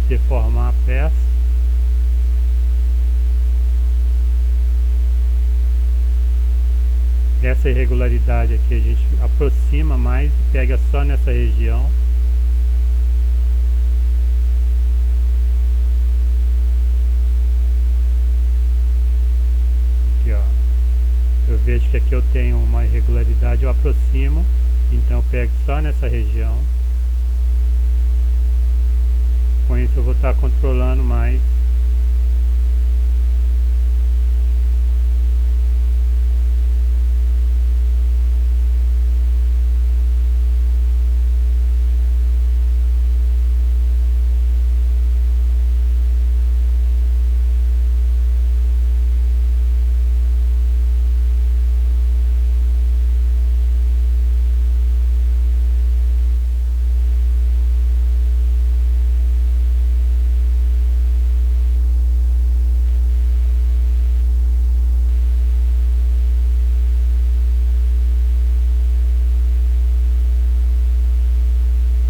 deformar a peça. Essa irregularidade aqui a gente aproxima mais e pega só nessa região. Aqui, ó. Eu vejo que aqui eu tenho uma irregularidade, eu aproximo, então eu pego só nessa região. Com isso eu vou estar controlando mais.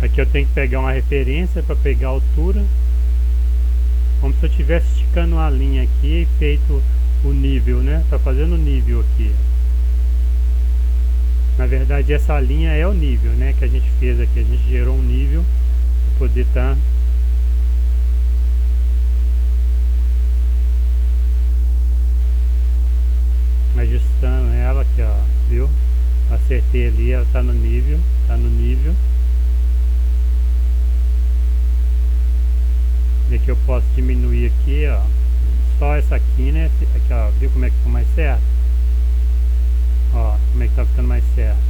Aqui eu tenho que pegar uma referência para pegar a altura, como se eu estivesse esticando uma linha aqui e feito o nível, né? Tá fazendo o nível aqui. Na verdade essa linha é o nível, né, que a gente fez aqui. A gente gerou um nível para poder estar ajustando ela aqui, ó, viu? Acertei ali, ela tá no nível, E aqui eu posso diminuir aqui, ó, só essa aqui, né? Aqui, ó, viu como é que ficou mais certo? Ó, como é que tá ficando mais certo?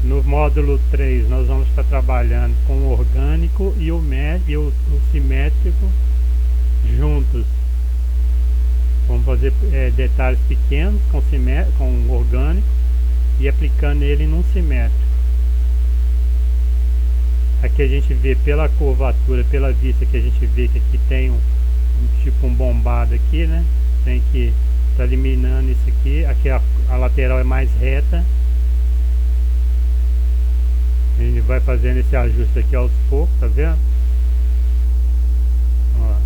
No módulo 3 nós vamos estar trabalhando com o orgânico e o simétrico juntos. Vamos fazer detalhes pequenos com o orgânico e aplicando ele num simétrico. Aqui a gente vê pela curvatura, pela vista, que a gente vê que aqui tem tipo um bombado aqui, né? Tem que estar eliminando isso aqui. Aqui a lateral é mais reta. A gente vai fazendo esse ajuste aqui aos poucos, tá vendo? Ó.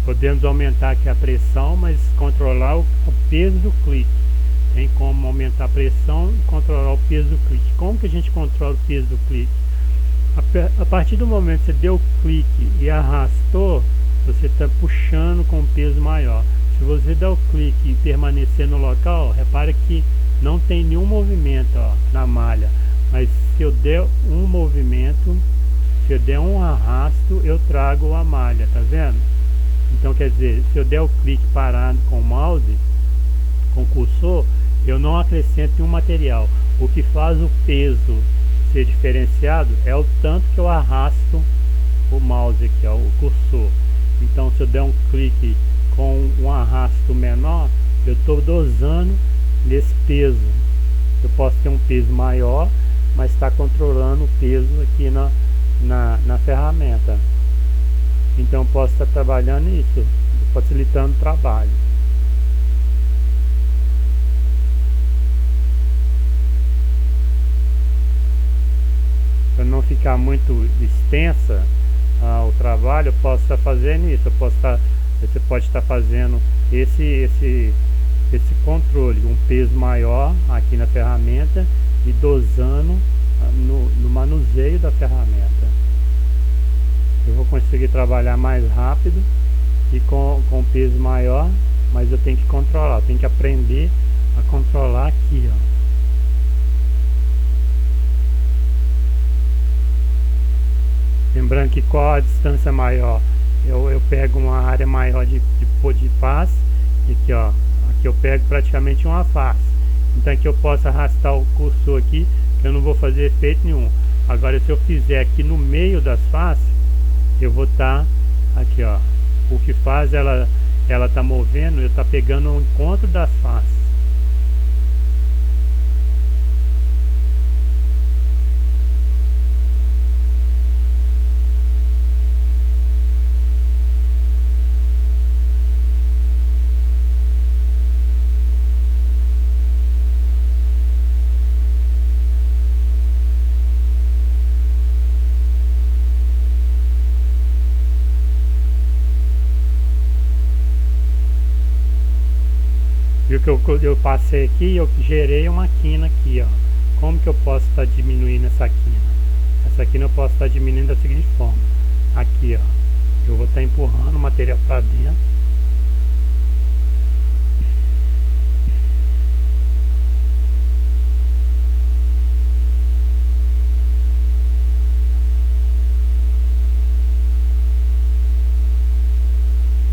Podemos aumentar aqui a pressão, mas controlar o peso do clique. Tem como aumentar a pressão e controlar o peso do clique. Como que a gente controla o peso do clique? A partir do momento que você deu o clique e arrastou, você está puxando com um peso maior. Se você der o clique e permanecer no local, repara que não tem nenhum movimento, ó, na malha. Mas se eu der um movimento, se eu der um arrasto, eu trago a malha, tá vendo? Então quer dizer, se eu der o clique parado com o mouse, com o cursor, eu não acrescento nenhum material. O que faz o peso ser diferenciado é o tanto que eu arrasto o mouse aqui, ó, o cursor. Então se eu der um clique com um arrasto menor, eu estou dosando nesse peso. Eu posso ter um peso maior, mas está controlando o peso aqui na ferramenta. Então eu posso estar trabalhando isso, facilitando o trabalho. Para não ficar muito extensa o trabalho, eu posso estar fazendo isso. Você pode estar fazendo esse controle, um peso maior aqui na ferramenta e dosando no manuseio da ferramenta. Eu vou conseguir trabalhar mais rápido e com peso maior, mas eu tenho que controlar, tenho que aprender a controlar aqui, ó. Lembrando que qual a distância maior? Eu pego uma área maior de face, e aqui, ó, aqui eu pego praticamente uma face. Então aqui eu posso arrastar o cursor aqui, que eu não vou fazer efeito nenhum. Agora se eu fizer aqui no meio das faces, eu vou estar aqui, ó. O que faz ela tá movendo, eu tá pegando o encontro das faces. Viu que eu passei aqui e eu gerei uma quina aqui, ó. Como que eu posso estar diminuindo essa quina? Essa quina eu posso estar diminuindo da seguinte forma. Aqui, ó. Eu vou estar empurrando o material para dentro.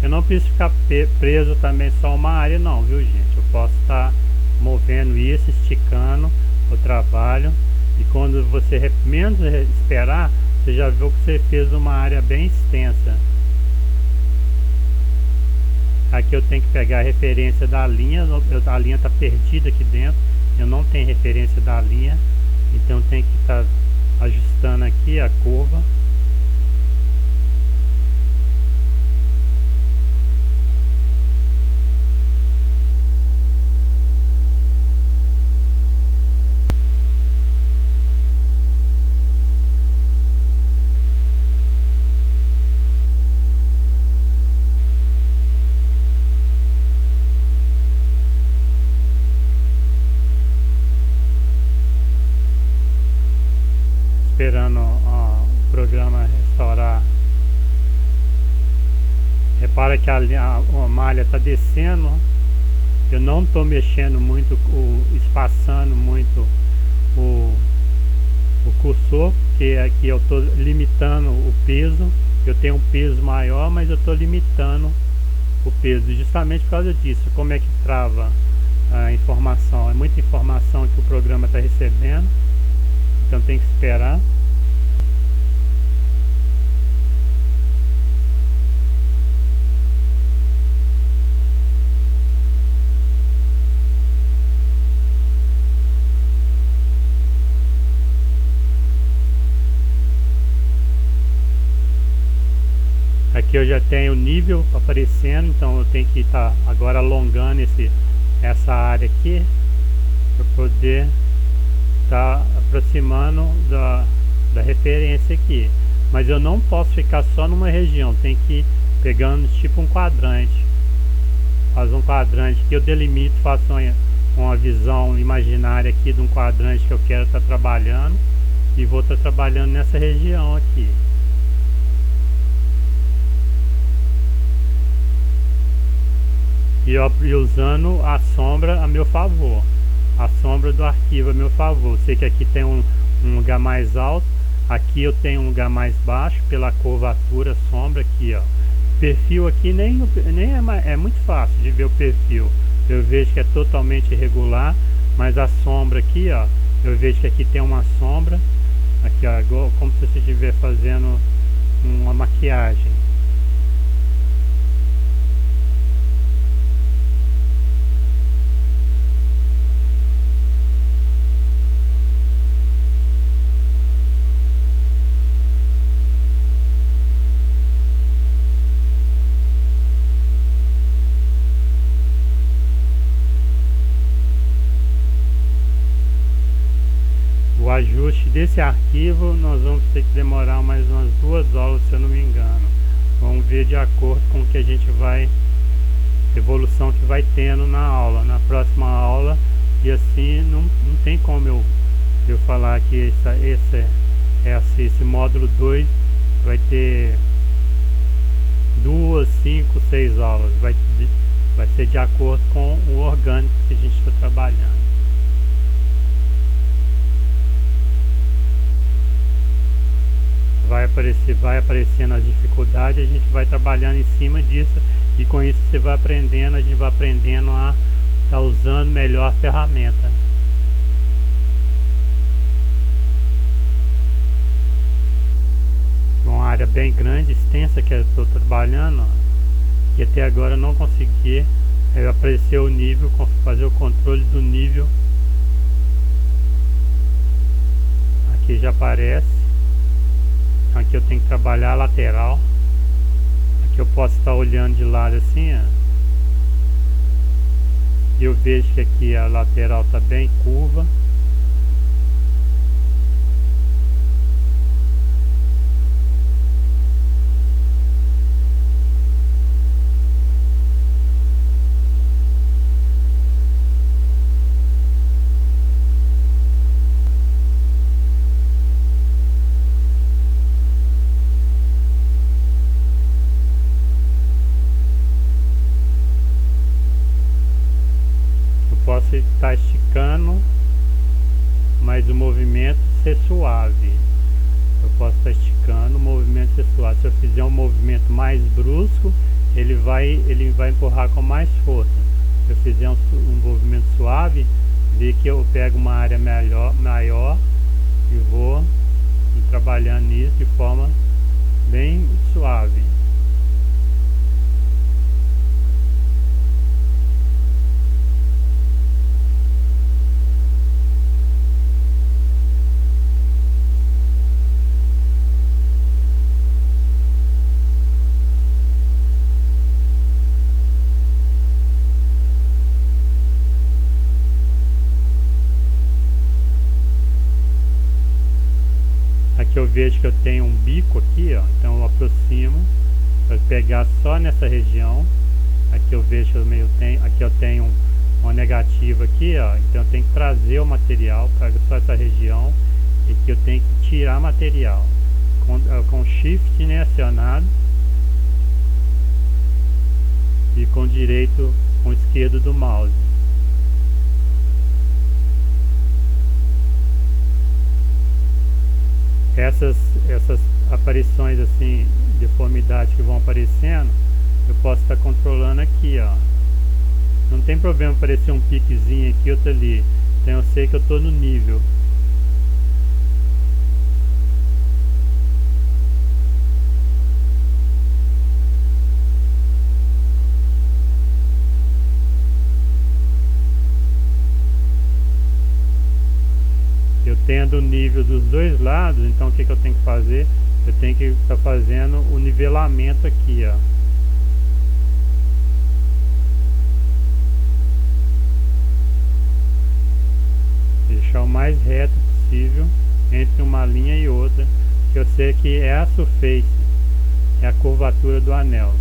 Eu não preciso ficar preso também só uma área não, viu gente? Eu posso estar movendo isso, esticando o trabalho. E quando você menos esperar, você já viu que você fez uma área bem extensa. Aqui eu tenho que pegar a referência da linha. A linha está perdida aqui dentro. Eu não tenho referência da linha. Então eu tenho que estar ajustando aqui a curva. Esperando o programa restaurar. Repara que a malha está descendo. Eu não estou mexendo muito, espaçando muito o cursor, porque aqui eu estou limitando o peso. Eu tenho um peso maior, mas eu estou limitando o peso, justamente por causa disso. Como é que trava a informação? É muita informação que o programa está recebendo. Então tem que esperar. Aqui eu já tenho o nível aparecendo, então eu tenho que estar agora alongando essa área aqui para poder estar aproximando da referência aqui. Mas eu não posso ficar só numa região, tem que ir pegando tipo um quadrante. Faz um quadrante que eu delimito, faço uma visão imaginária aqui de um quadrante que eu quero estar trabalhando e vou estar trabalhando nessa região aqui. E usando a sombra a meu favor, a sombra do arquivo a meu favor. Sei que aqui tem um lugar mais alto, aqui eu tenho um lugar mais baixo pela curvatura sombra aqui, ó. Perfil aqui nem é muito fácil de ver o perfil. Eu vejo que é totalmente irregular, mas a sombra aqui, ó, Eu vejo que aqui tem uma sombra, aqui ó, igual, como se você estiver fazendo uma maquiagem. O ajuste desse arquivo nós vamos ter que demorar mais umas 2 aulas, se eu não me engano. Vamos ver de acordo com o que a gente vai, evolução que vai tendo na aula, na próxima aula. E assim não tem como eu falar que esse módulo 2 vai ter 2, 5, 6 aulas. Vai ser de acordo com o orgânico que a gente está trabalhando. Vai aparecendo as dificuldades, a gente vai trabalhando em cima disso, e com isso você vai aprendendo, a gente vai aprendendo a estar usando melhor a ferramenta. Uma área bem grande, extensa que eu estou trabalhando, ó, e até agora eu não consegui aparecer o nível, fazer o controle do nível. Aqui já aparece. Aqui eu tenho que trabalhar a lateral. Aqui eu posso estar olhando de lado assim, ó, e eu vejo que aqui a lateral está bem curva. Posso estar esticando, mas o movimento ser suave. Eu posso estar esticando, o movimento ser suave. Se eu fizer um movimento mais brusco, ele vai empurrar com mais força. Se eu fizer um movimento suave, vê que eu pego uma área maior e vou trabalhando nisso de forma bem suave. Aqui eu vejo que eu tenho um bico aqui, ó, então eu aproximo para pegar só nessa região. Aqui eu vejo que aqui eu tenho uma negativa aqui, ó, então eu tenho que trazer o material para só essa região, e aqui eu tenho que tirar material com shift, né, acionado, e com esquerdo do mouse. Essas aparições assim, deformidades que vão aparecendo, eu posso estar controlando aqui, ó. Não tem problema aparecer um piquezinho aqui, outro ali. Então eu sei que eu estou no nível. Eu tendo o nível dos dois lados, então o que eu tenho que fazer? Eu tenho que estar fazendo o nivelamento aqui, ó. Deixar o mais reto possível entre uma linha e outra, que eu sei que é a surface, é a curvatura do anel.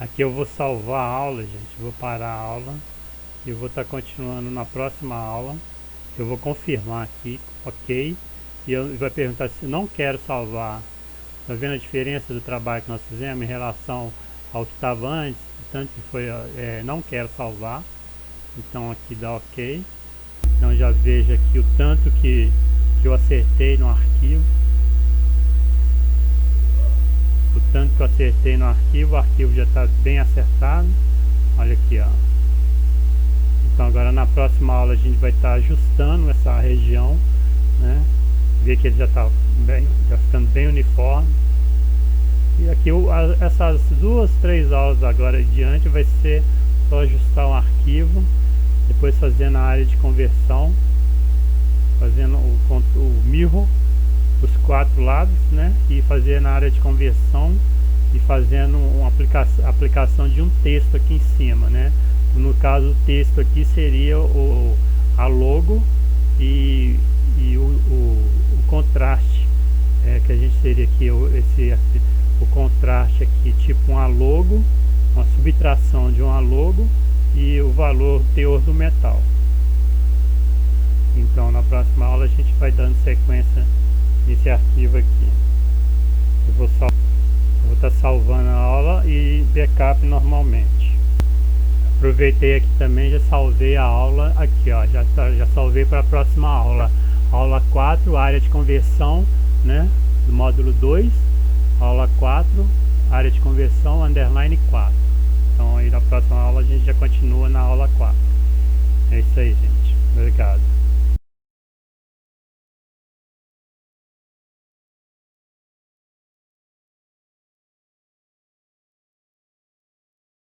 Aqui eu vou salvar a aula, gente. Vou parar a aula e vou estar continuando na próxima aula. Eu vou confirmar aqui, ok. E eu vai perguntar se não quero salvar. Tá vendo a diferença do trabalho que nós fizemos em relação ao que estava antes? Tanto que foi, não quero salvar. Então aqui dá ok. Então já vejo aqui o tanto que eu acertei no arquivo. O tanto que eu acertei no arquivo. O arquivo já está bem acertado. Olha aqui, ó. Então agora na próxima aula a gente vai estar ajustando essa região, né? Ver que ele já está ficando bem uniforme. E aqui essas 2, 3 aulas agora em diante vai ser só ajustar o arquivo, depois fazendo a área de conversão, fazendo o mirror, os 4 lados, né? E fazer na área de conversão e fazendo uma aplicação de um texto aqui em cima, né? No caso o texto aqui seria a logo e o contraste, que a gente seria aqui o contraste aqui, tipo uma logo, uma subtração de uma logo e o valor teor do metal. Então na próxima aula a gente vai dando sequência nesse arquivo aqui. Eu vou estar salvando a aula e backup normalmente. Aproveitei aqui também, já salvei a aula aqui, ó, já salvei para a próxima aula. Aula 4, área de conversão, né, do módulo 2. Aula 4, área de conversão, underline 4. Então aí na próxima aula a gente já continua na aula 4. É isso aí, gente. Obrigado.